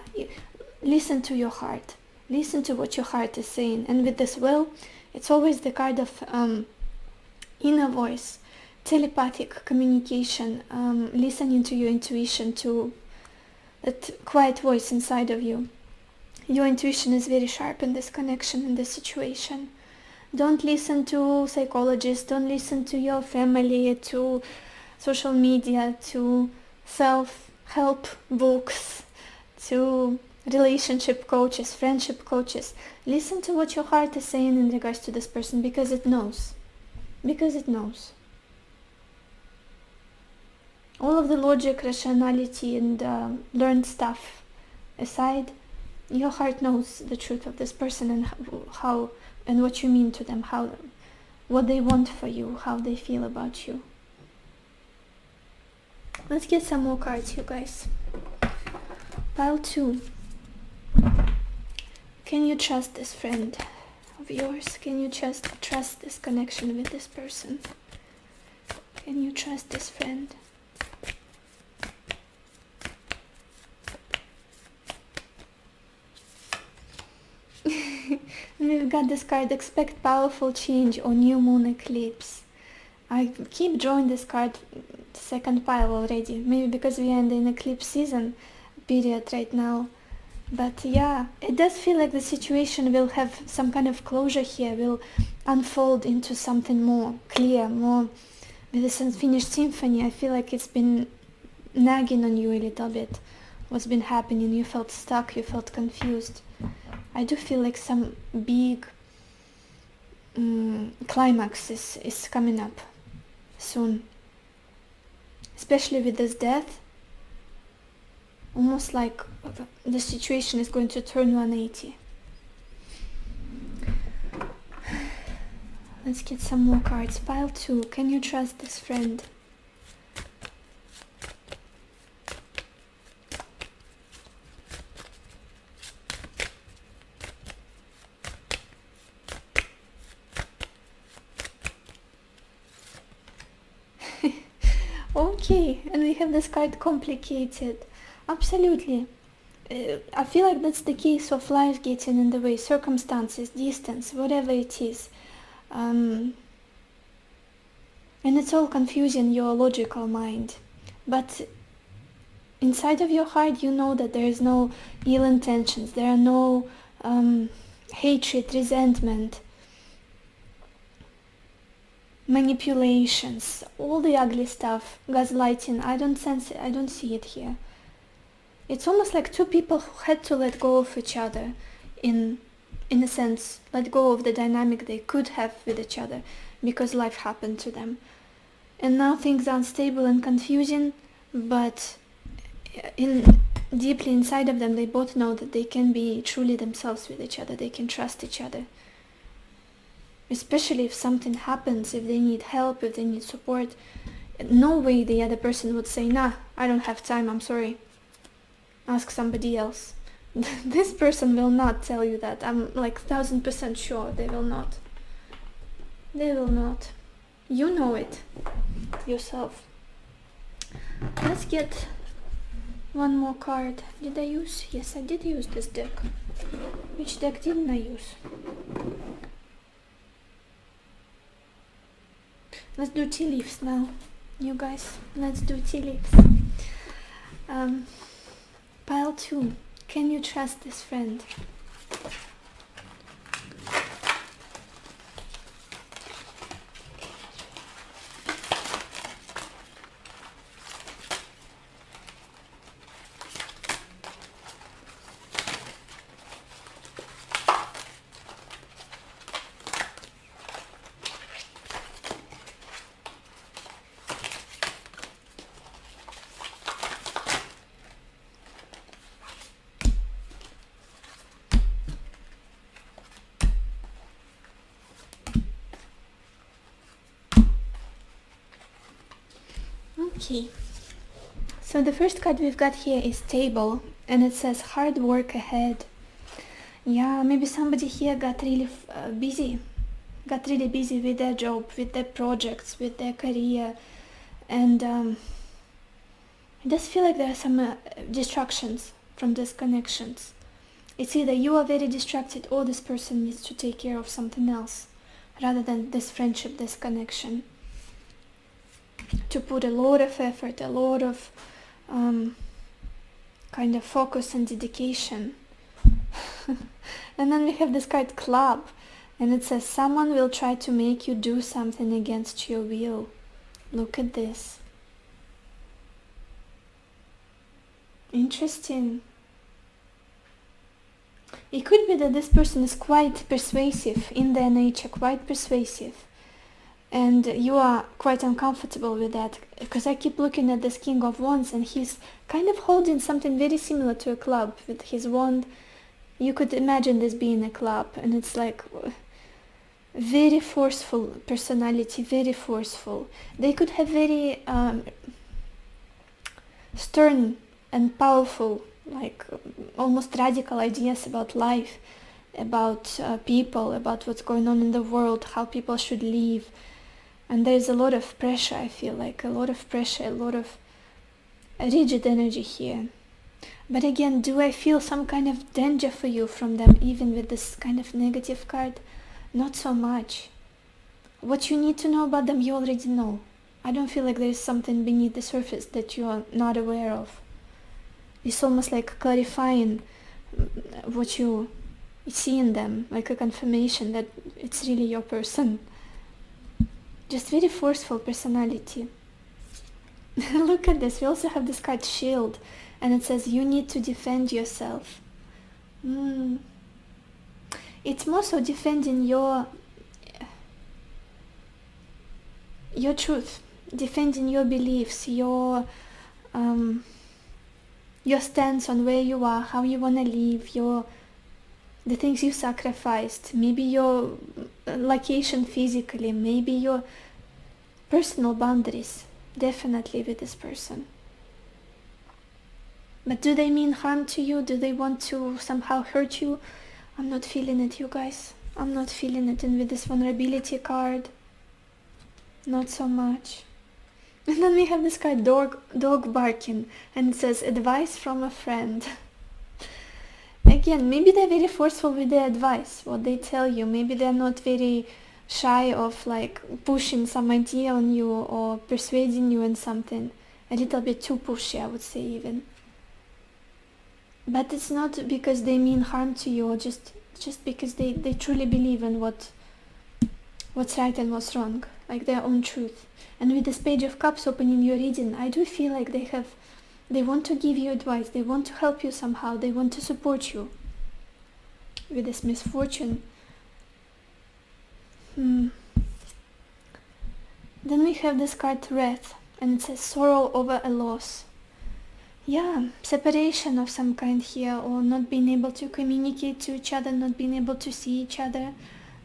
listen to your heart. Listen to what your heart is saying. And with this well, it's always the card of inner voice, telepathic communication, listening to your intuition, to that quiet voice inside of you. Your intuition is very sharp in this connection, in this situation. Don't listen to psychologists, don't listen to your family, to social media, to self-help books, to relationship coaches, friendship coaches. Listen to what your heart is saying in regards to this person, because it knows. Because it knows. All of the logic, rationality, and learned stuff aside, your heart knows the truth of this person and how and what you mean to them, what they want for you, how they feel about you. Let's get some more cards, you guys. Pile 2. Can you trust this friend of yours? Can you trust this connection with this person? Can you trust this friend? We've got this card, expect powerful change or new moon eclipse. I keep drawing this card, second pile already, maybe because we are in the eclipse season period right now. But yeah, it does feel like the situation will have some kind of closure here, will unfold into something more clear, more with this unfinished symphony. I feel like it's been nagging on you a little bit, what's been happening. You felt stuck, you felt confused. I do feel like some big climax is coming up soon, especially with this death. Almost like the situation is going to turn 180. Let's get some more cards. Pile 2. Can you trust this friend? Okay, and we have this card complicated. Absolutely. I feel like that's the case of life getting in the way, circumstances, distance, whatever it is. And it's all confusing your logical mind. But inside of your heart, you know that there is no ill intentions, there are no hatred, resentment, manipulations, all the ugly stuff, gaslighting. I don't sense it, I don't see it here. It's almost like two people who had to let go of each other, in a sense, let go of the dynamic they could have with each other because life happened to them. And now things are unstable and confusing, but deeply inside of them they both know that they can be truly themselves with each other, they can trust each other. Especially if something happens, if they need help, if they need support, no way the other person would say, nah, I don't have time, I'm sorry, ask somebody else. This person will not tell you that. I'm like 1000% sure they will not. They will not. You know it yourself. Let's get one more card. Did I use? Yes, I did use this deck. Which deck didn't I use? Let's do tea leaves now, you guys. Let's do tea leaves. Pile 2. Can you trust this friend? Okay, so the first card we've got here is Table, and it says hard work ahead. Yeah, maybe somebody here got really busy with their job, with their projects, with their career, and it does feel like there are some distractions from these connections. It's either you are very distracted or this person needs to take care of something else rather than this friendship, this connection. To put a lot of effort, a lot of kind of focus and dedication. And then we have this card Club, and it says someone will try to make you do something against your will. Look at this. Interesting. It could be that this person is quite persuasive in their nature, quite persuasive. And you are quite uncomfortable with that, because I keep looking at this King of Wands and he's kind of holding something very similar to a club with his wand. You could imagine this being a club, and it's like very forceful personality, very forceful. They could have very stern and powerful, like almost radical ideas about life, about people, about what's going on in the world, how people should live. And there's a lot of pressure, I feel like, a lot of pressure, a lot of rigid energy here. But again, do I feel some kind of danger for you from them, even with this kind of negative card? Not so much. What you need to know about them, you already know. I don't feel like there's something beneath the surface that you are not aware of. It's almost like clarifying what you see in them, like a confirmation that it's really your person. Just very forceful personality. Look at this. We also have this card Shield, and it says you need to defend yourself. It's more so defending your truth, defending your beliefs, your stance on where you are, how you want to live, the things you sacrificed, maybe your location physically, maybe your personal boundaries, definitely with this person. But do they mean harm to you? Do they want to somehow hurt you? I'm not feeling it, you guys. I'm not feeling it. And with this vulnerability card, not so much. And then we have this card, dog barking, and it says advice from a friend. Again, maybe they're very forceful with their advice, what they tell you. Maybe they're not very shy of like pushing some idea on you or persuading you in something. A little bit too pushy, I would say even. But it's not because they mean harm to you, or just because they truly believe in what's right and what's wrong, like their own truth. And with this Page of Cups opening your reading, I do feel like they want to give you advice, they want to help you somehow, they want to support you with this misfortune. Then we have this card, Wrath, and it says sorrow over a loss. Yeah, separation of some kind here, or not being able to communicate to each other, not being able to see each other,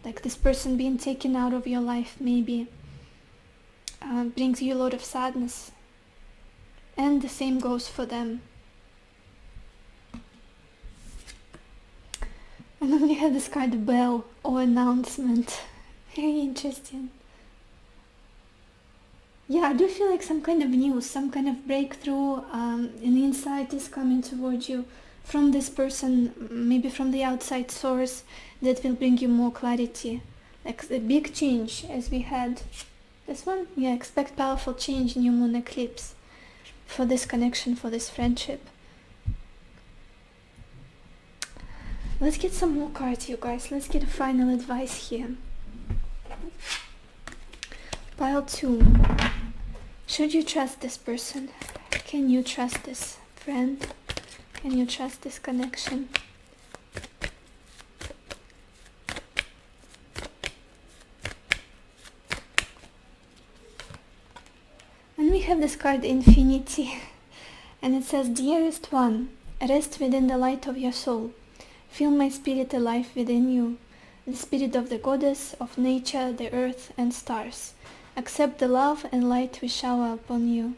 like this person being taken out of your life maybe, brings you a lot of sadness. And the same goes for them. And then we have this card, bell, or announcement. Very interesting. Yeah, I do feel like some kind of news, some kind of breakthrough, an insight is coming towards you from this person, maybe from the outside source, that will bring you more clarity. Like a big change, as we had this one. Yeah, expect powerful change, new moon eclipse, for this connection, for this friendship. Let's get some more cards, you guys. Let's get a final advice here. Pile 2. Should you trust this person? Can you trust this friend? Can you trust this connection? And we have this card, Infinity. And it says, dearest one, rest within the light of your soul. Feel my spirit alive within you. The spirit of the goddess, of nature, the earth and stars. Accept the love and light we shower upon you.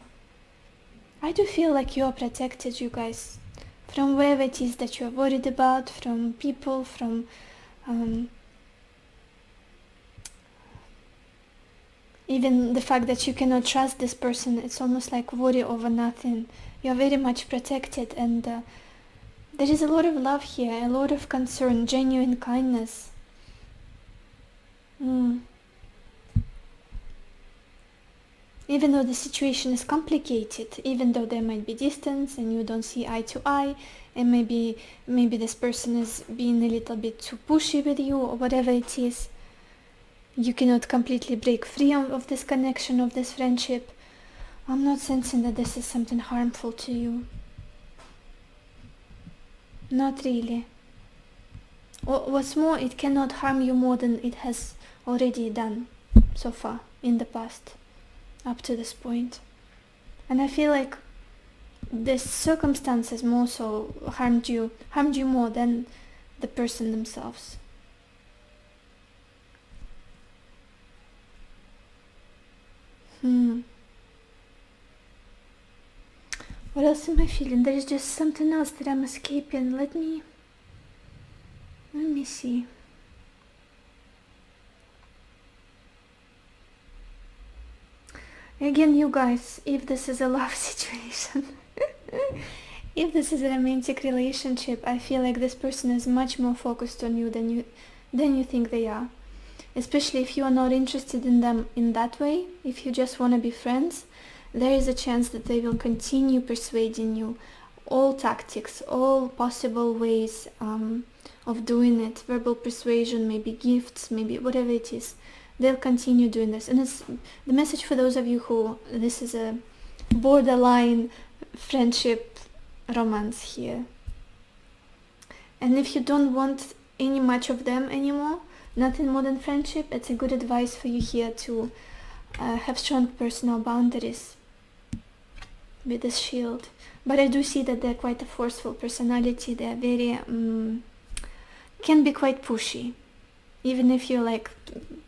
I do feel like you are protected, you guys, from whatever it is that you are worried about, from people, from even the fact that you cannot trust this person. It's almost like worry over nothing. You are very much protected, and there is a lot of love here, a lot of concern, genuine kindness. Even though the situation is complicated, even though there might be distance and you don't see eye to eye, and maybe this person is being a little bit too pushy with you, or whatever it is, you cannot completely break free of this connection, of this friendship. I'm not sensing that this is something harmful to you. Not really. What's more, it cannot harm you more than it has already done so far in the past, up to this point. And I feel like the circumstances more so harmed you more than the person themselves. What else am I feeling? There is just something else that I'm escaping. Let me see. Again, you guys, if this is a love situation, if this is a romantic relationship, I feel like this person is much more focused on you than you think they are. Especially if you are not interested in them in that way, if you just want to be friends, there is a chance that they will continue persuading you. All tactics, all possible ways of doing it, verbal persuasion, maybe gifts, maybe whatever it is, they'll continue doing this. And it's the message for those of you who this is a borderline friendship romance here. And if you don't want any much of them anymore, nothing more than friendship, it's a good advice for you here to have strong personal boundaries with this shield. But I do see that they're quite a forceful personality. They're very can be quite pushy, even if you like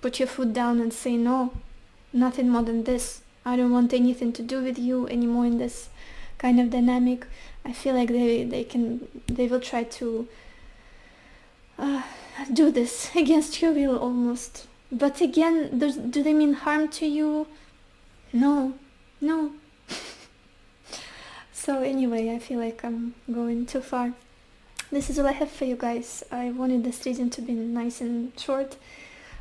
put your foot down and say no, nothing more than this, I don't want anything to do with you anymore in this kind of dynamic. I feel like they will try to do this against your will almost. But again, do they mean harm to you? No, No. So anyway, I feel like I'm going too far. This is all I have for you guys. I wanted this reading to be nice and short.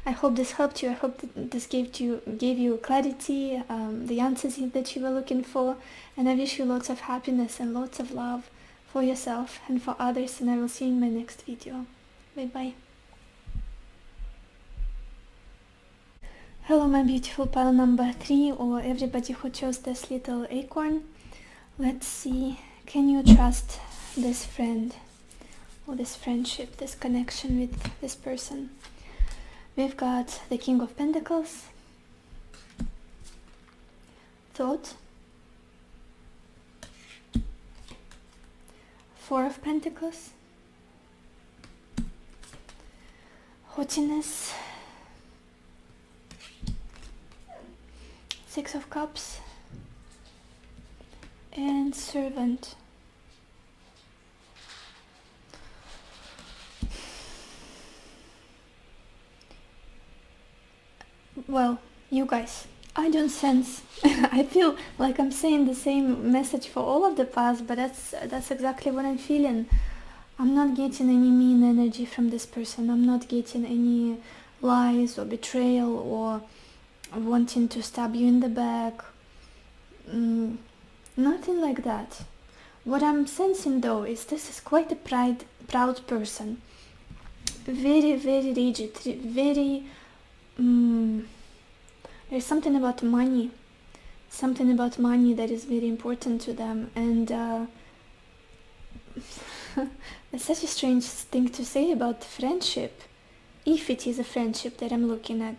I hope this helped you. I hope that this gave you clarity, the answers that you were looking for, and I wish you lots of happiness and lots of love for yourself and for others, and I will see you in my next video. Bye bye. Hello my beautiful pile number 3, or everybody who chose this little acorn. Let's see, can you trust this friend or this friendship, this connection with this person? We've got the King of Pentacles, Thought, Four of Pentacles, Haughtiness, Six of Cups, and Servant. Well, you guys, I don't sense, I feel like I'm saying the same message for all of the piles, but that's exactly what I'm feeling. I'm not getting any mean energy from this person. I'm not getting any lies or betrayal or wanting to stab you in the back. Nothing like that. What I'm sensing though is this is quite a proud person. Very, very rigid, very... there's something about money that is very important to them, and it's such a strange thing to say about friendship, if it is a friendship that I'm looking at.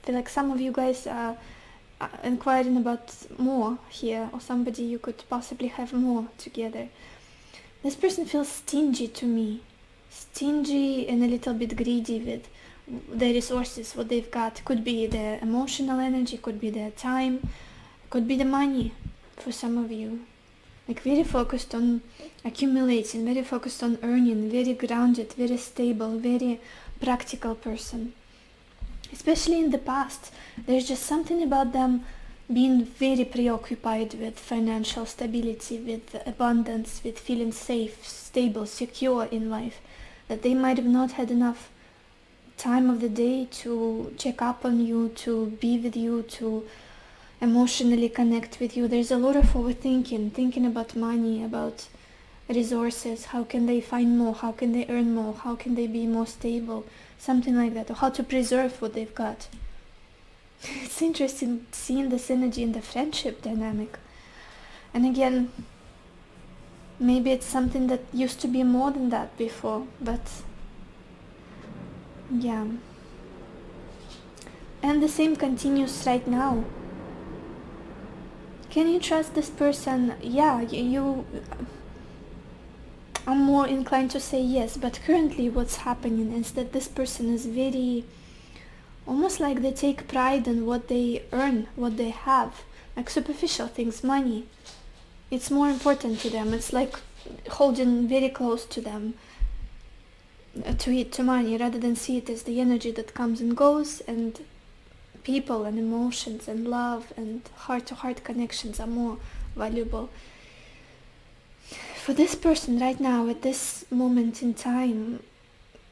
I feel like some of you guys are inquiring about more here, or somebody you could possibly have more together. This person feels stingy to me, stingy and a little bit greedy with the resources, what they've got. Could be the emotional energy, could be their time, could be the money for some of you. Like very focused on accumulating, very focused on earning, very grounded, very stable, very practical person. Especially in the past, there's just something about them being very preoccupied with financial stability, with abundance, with feeling safe, stable, secure in life, that they might have not had enough time of the day to check up on you, to be with you, to emotionally connect with you. There's a lot of overthinking, thinking about money, about resources, how can they find more, how can they earn more, how can they be more stable, something like that, or how to preserve what they've got. It's interesting seeing this energy in the friendship dynamic. And again, maybe it's something that used to be more than that before, but yeah. And the same continues right now. Can you trust this person? Yeah, I'm more inclined to say yes, but currently what's happening is that this person is very, almost like they take pride in what they earn, what they have, like superficial things, money. It's more important to them. It's like holding very close to them, to money, rather than see it as the energy that comes and goes, and people and emotions and love and heart-to-heart connections are more valuable. For this person right now, at this moment in time,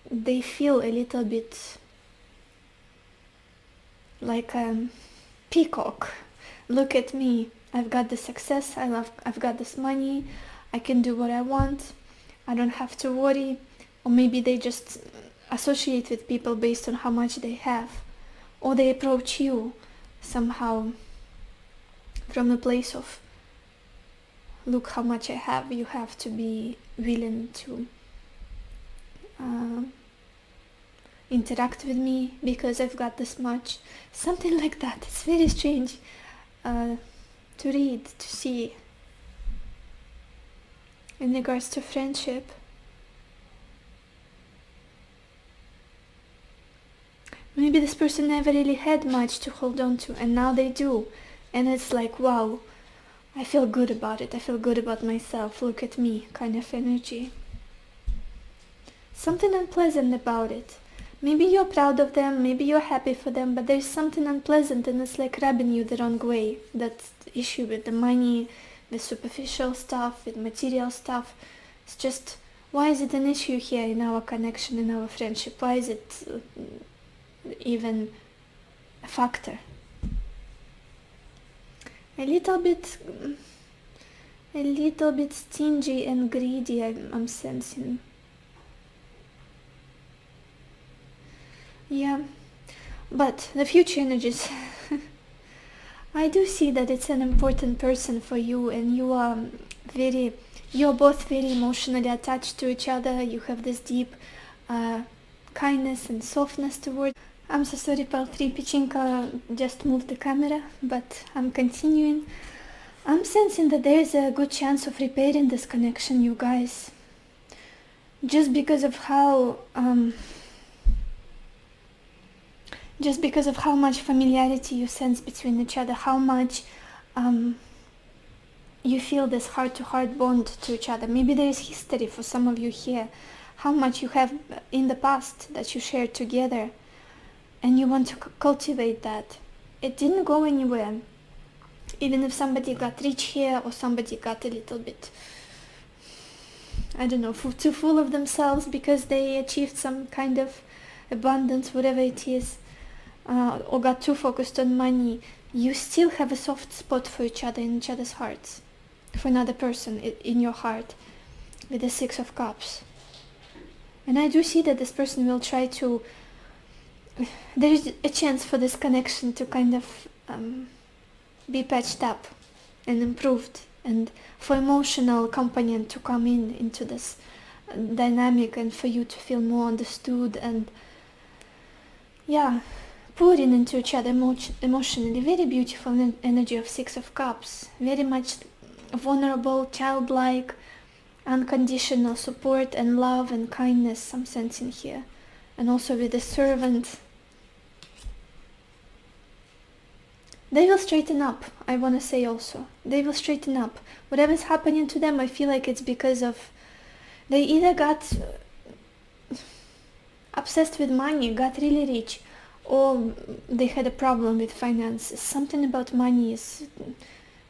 they feel a little bit like a peacock. Look at me, I've got the success, I've got this money, I can do what I want, I don't have to worry. Or maybe they just associate with people based on how much they have, or they approach you somehow from a place of, look how much I have, you have to be willing to interact with me because I've got this much. Something like that. It's very strange to read, to see. In regards to friendship, maybe this person never really had much to hold on to, and now they do. And it's like, wow, I feel good about it. I feel good about myself. Look at me, kind of energy. Something unpleasant about it. Maybe you're proud of them, maybe you're happy for them, but there's something unpleasant and it's like rubbing you the wrong way. That's the issue with the money, with superficial stuff, with material stuff. It's just, why is it an issue here in our connection, in our friendship? Why is it even a factor? A little bit stingy and greedy, I'm sensing. Yeah, but the future energies, I do see that it's an important person for you, and you're both very emotionally attached to each other. You have this deep kindness and softness towards. I'm so sorry, Pal 3 Pichinka just moved the camera, but I'm continuing. I'm sensing that there is a good chance of repairing this connection, you guys. Just because of how much familiarity you sense between each other, how much you feel this heart-to-heart bond to each other. Maybe there is history for some of you here, how much you have in the past that you shared together, and you want to cultivate that. It didn't go anywhere. Even if somebody got rich here, or somebody got a little bit, I don't know, too full of themselves because they achieved some kind of abundance, whatever it is, or got too focused on money, you still have a soft spot for each other in each other's hearts, for another person in your heart, with the 6 of Cups. And I do see that this person will try to, there is a chance for this connection to kind of be patched up and improved, and for emotional companion to come into this dynamic, and for you to feel more understood, and pouring into each other emotionally. Very beautiful energy of 6 of Cups, very much vulnerable, childlike, unconditional support and love and kindness I'm sensing here. And also with the Servant. They will straighten up, I want to say also. They will straighten up. Whatever's happening to them, I feel like it's because of, they either got obsessed with money, got really rich, or they had a problem with finances. Something about money is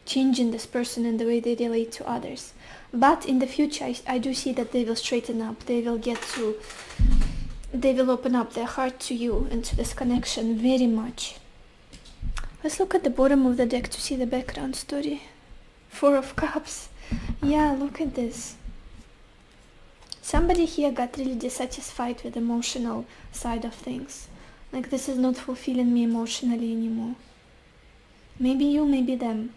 changing this person and the way they relate to others. But in the future, I do see that they will straighten up. They will open up their heart to you and to this connection very much. Let's look at the bottom of the deck to see the background story. 4 of Cups. Yeah, look at this. Somebody here got really dissatisfied with the emotional side of things. Like, this is not fulfilling me emotionally anymore. Maybe you, maybe them.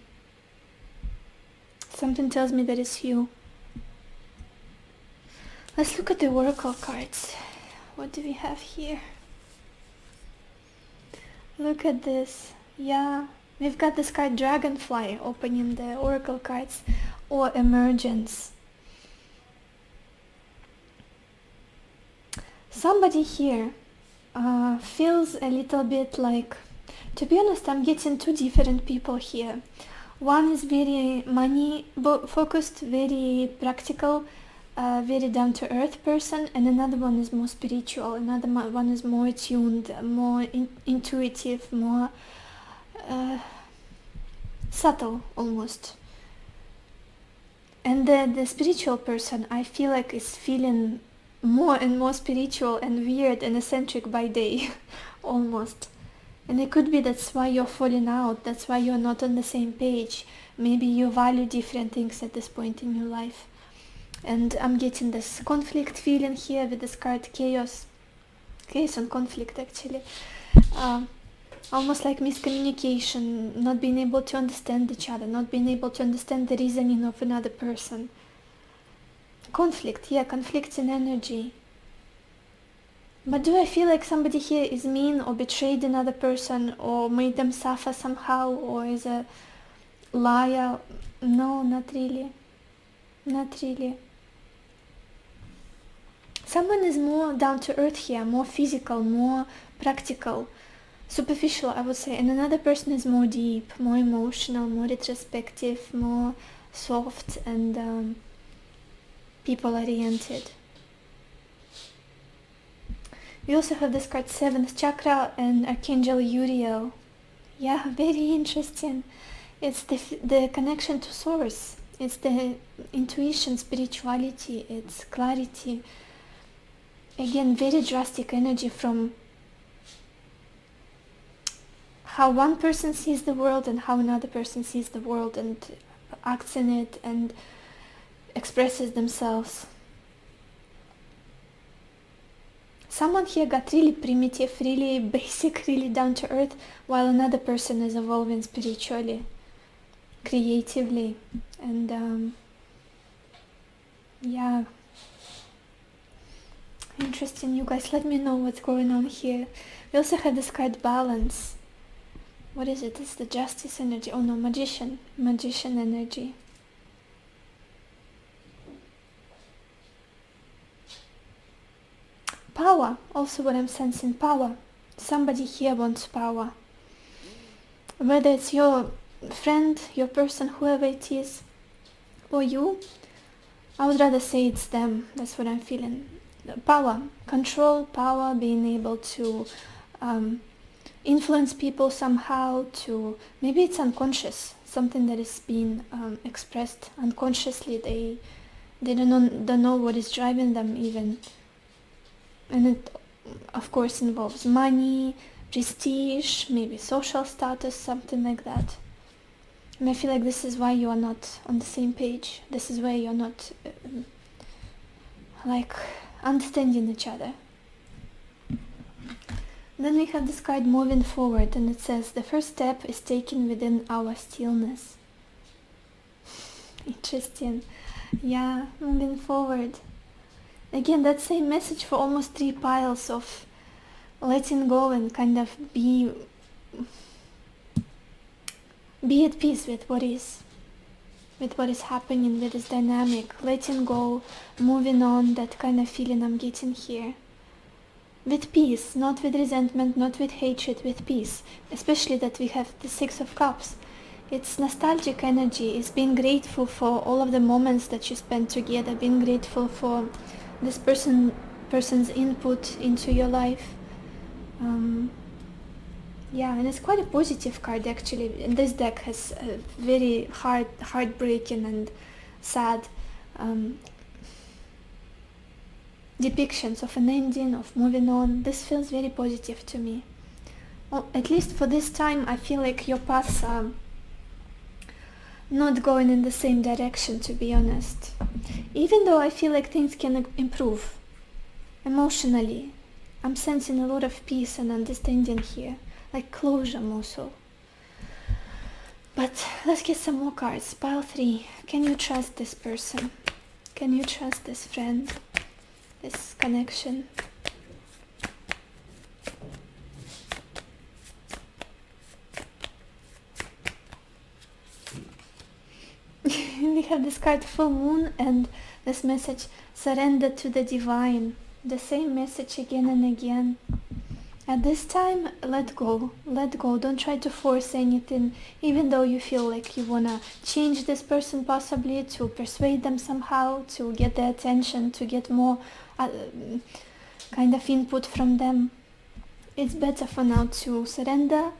Something tells me that it's you. Let's look at the Oracle cards. What do we have here? Look at this. Yeah, we've got this card Dragonfly opening the Oracle cards, or Emergence. Somebody here feels a little bit like, to be honest, I'm getting 2 different people here. One is very money focused, very practical, very down-to-earth person, and another one is more spiritual. Another one is more attuned, more intuitive, more subtle almost. And the spiritual person, I feel like, is feeling more and more spiritual and weird and eccentric by day almost. And it could be that's why you're falling out, that's why you're not on the same page. Maybe you value different things at this point in your life. And I'm getting this conflict feeling here with this card Chaos and conflict, actually. Almost like miscommunication, not being able to understand each other, not being able to understand the reasoning of another person. Conflict, conflicting energy. But do I feel like somebody here is mean or betrayed another person or made them suffer somehow, or is a liar? No, not really. Not really. Someone is more down to earth here, more physical, more practical, superficial, I would say, and another person is more deep, more emotional, more retrospective, more soft and people-oriented. We also have this card 7th chakra and Archangel Uriel. Yeah, very interesting. It's the connection to source. It's the intuition, spirituality, it's clarity. Again, very drastic energy from how one person sees the world and how another person sees the world and acts in it and expresses themselves. Someone here got really primitive, really basic, really down to earth, while another person is evolving spiritually, creatively, and yeah, interesting. You guys, let me know what's going on here. We also have this card Balance. What is it? It's the Justice energy. Oh no, Magician energy. Power, also what I'm sensing, power. Somebody here wants power. Whether it's your friend, your person, whoever it is, or you, I would rather say it's them. That's what I'm feeling. Power, control, power, being able to influence people somehow, to, maybe it's unconscious, something that is being expressed unconsciously. They don't know what is driving them even. And it, of course, involves money, prestige, maybe social status, something like that. And I feel like this is why you are not on the same page. This is why you're not like understanding each other. Then we have this card Moving Forward, and it says the first step is taken within our stillness. Interesting. Yeah, moving forward. Again, that same message for almost 3 piles of letting go and kind of be at peace with what is happening, with this dynamic, letting go, moving on, that kind of feeling I'm getting here. With peace, not with resentment, not with hatred, with peace. Especially that we have the 6 of Cups. It's nostalgic energy, it's being grateful for all of the moments that you spent together, being grateful for this person's input into your life. Yeah, and it's quite a positive card actually. And this deck has a very heartbreaking and sad depictions of an ending, of moving on. This feels very positive to me. Well, at least for this time, I feel like your paths are not going in the same direction, to be honest. Even though I feel like things can improve emotionally, I'm sensing a lot of peace and understanding here, like closure more so. But let's get some more cards. Pile 3. Can you trust this person? Can you trust this friend? This connection? We have this card Full Moon and this message, surrender to the divine. The same message again and again. At this time, let go, don't try to force anything, even though you feel like you wanna change this person, possibly to persuade them somehow, to get their attention, to get more kind of input from them. It's better for now to surrender,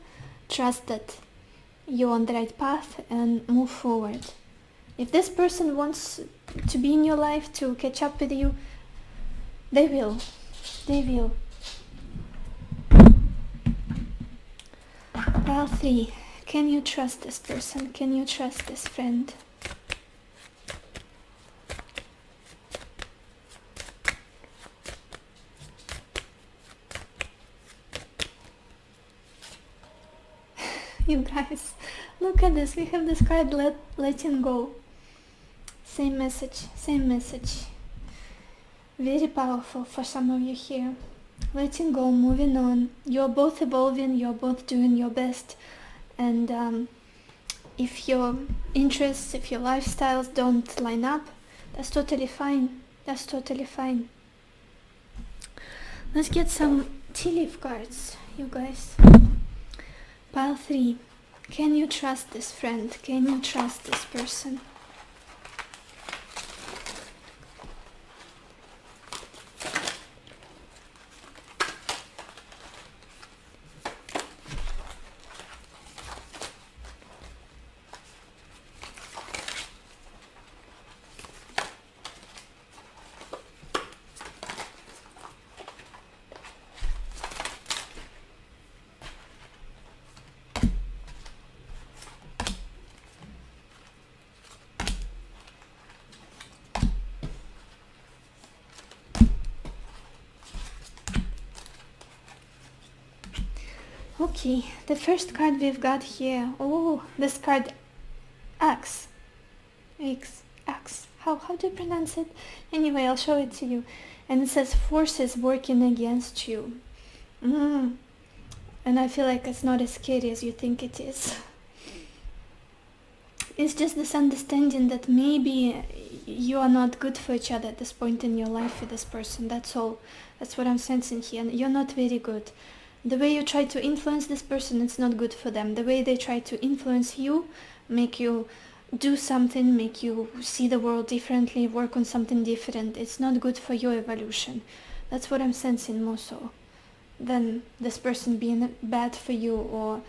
trust that you're on the right path and move forward. If this person wants to be in your life, to catch up with you, they will. Pile 3. Can you trust this person? Can you trust this friend? You guys, look at this. We have this card, letting go. Same message. Very powerful for some of you here. Letting go, moving on. You're both evolving, you're both doing your best. And if your interests, if your lifestyles don't line up, that's totally fine. Let's get some tea leaf cards, you guys. Pile 3. Can you trust this friend? Can you trust this person? Okay, the first card we've got here. Oh, this card X. X. How do you pronounce it? Anyway, I'll show it to you. And it says forces working against you. And I feel like it's not as scary as you think it is. It's just this understanding that maybe you are not good for each other at this point in your life with this person. That's all. That's what I'm sensing here. And you're not very good. The way you try to influence this person, it's not good for them. The way they try to influence you, make you do something, make you see the world differently, work on something different, it's not good for your evolution. That's what I'm sensing more so than this person being bad for you, or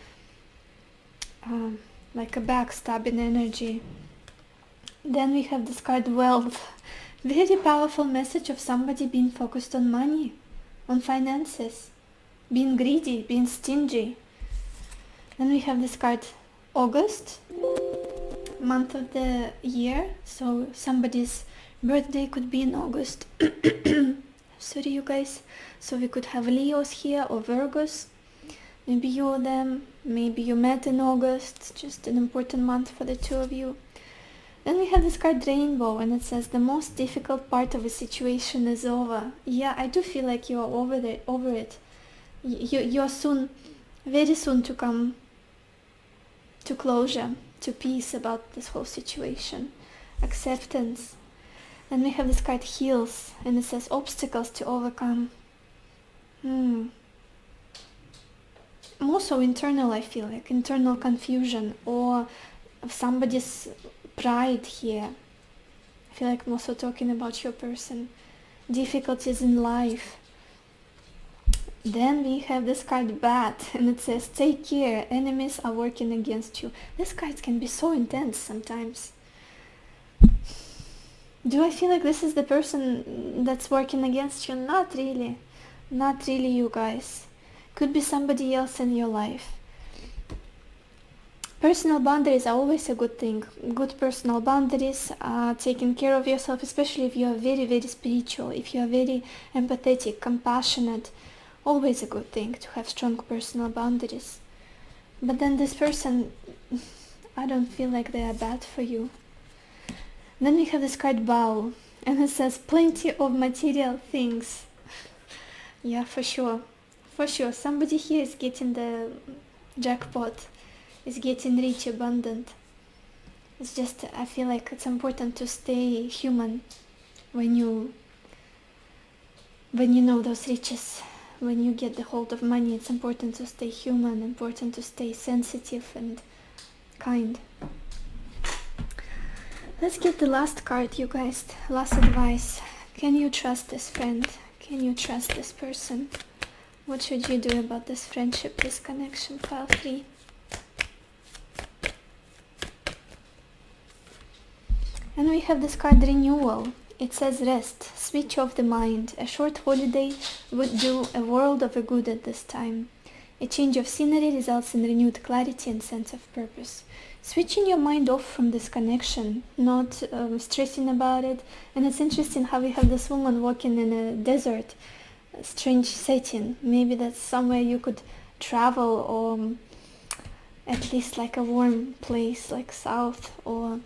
like a backstabbing energy. Then we have this card Wealth. Very powerful message of somebody being focused on money, on finances, being greedy, being stingy. Then we have this card August, month of the year, so somebody's birthday could be in August. Sorry you guys. So we could have Leos here or Virgos. Maybe you or them, maybe you met in August, just an important month for the two of you. Then we have this card Rainbow, and it says the most difficult part of a situation is over. Yeah, I do feel like you are over it. You're soon, very soon to come to closure, to peace about this whole situation, acceptance. And we have this card Heals, and it says obstacles to overcome. More so internal, I feel like, internal confusion, or somebody's pride here. I feel like I'm also talking about your person. Difficulties in life. Then we have this card Bat, and it says take care, enemies are working against you. These cards can be so intense sometimes. Do I feel like this is the person that's working against you? Not really. Not really, you guys. Could be somebody else in your life. Personal boundaries are always a good thing. Good personal boundaries, taking care of yourself, especially if you are very, very spiritual, if you are very empathetic, compassionate. Always a good thing to have strong personal boundaries. But then this person, I don't feel like they are bad for you. Then we have this card Bow, and it says plenty of material things. Yeah, for sure. For sure, somebody here is getting the jackpot, is getting rich, abundant. It's just, I feel like it's important to stay human when you know those riches. When you get the hold of money, it's important to stay human, important to stay sensitive and kind. Let's get the last card, you guys. Last advice. Can you trust this friend? Can you trust this person? What should you do about this friendship, this connection? File 3. And we have this card Renewal. It says rest, switch off the mind. A short holiday would do a world of good at this time. A change of scenery results in renewed clarity and sense of purpose. Switching your mind off from this connection, not stressing about it. And it's interesting how we have this woman walking in a desert, a strange setting. Maybe that's somewhere you could travel, or at least like a warm place like south, or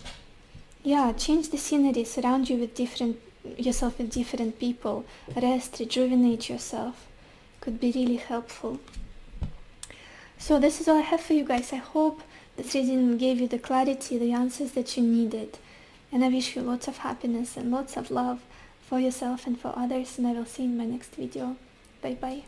yeah, change the scenery, surround yourself with different people, rest, rejuvenate yourself. Could be really helpful. So this is all I have for you guys. I hope this reading gave you the clarity, the answers that you needed. And I wish you lots of happiness and lots of love for yourself and for others. And I will see you in my next video. Bye bye.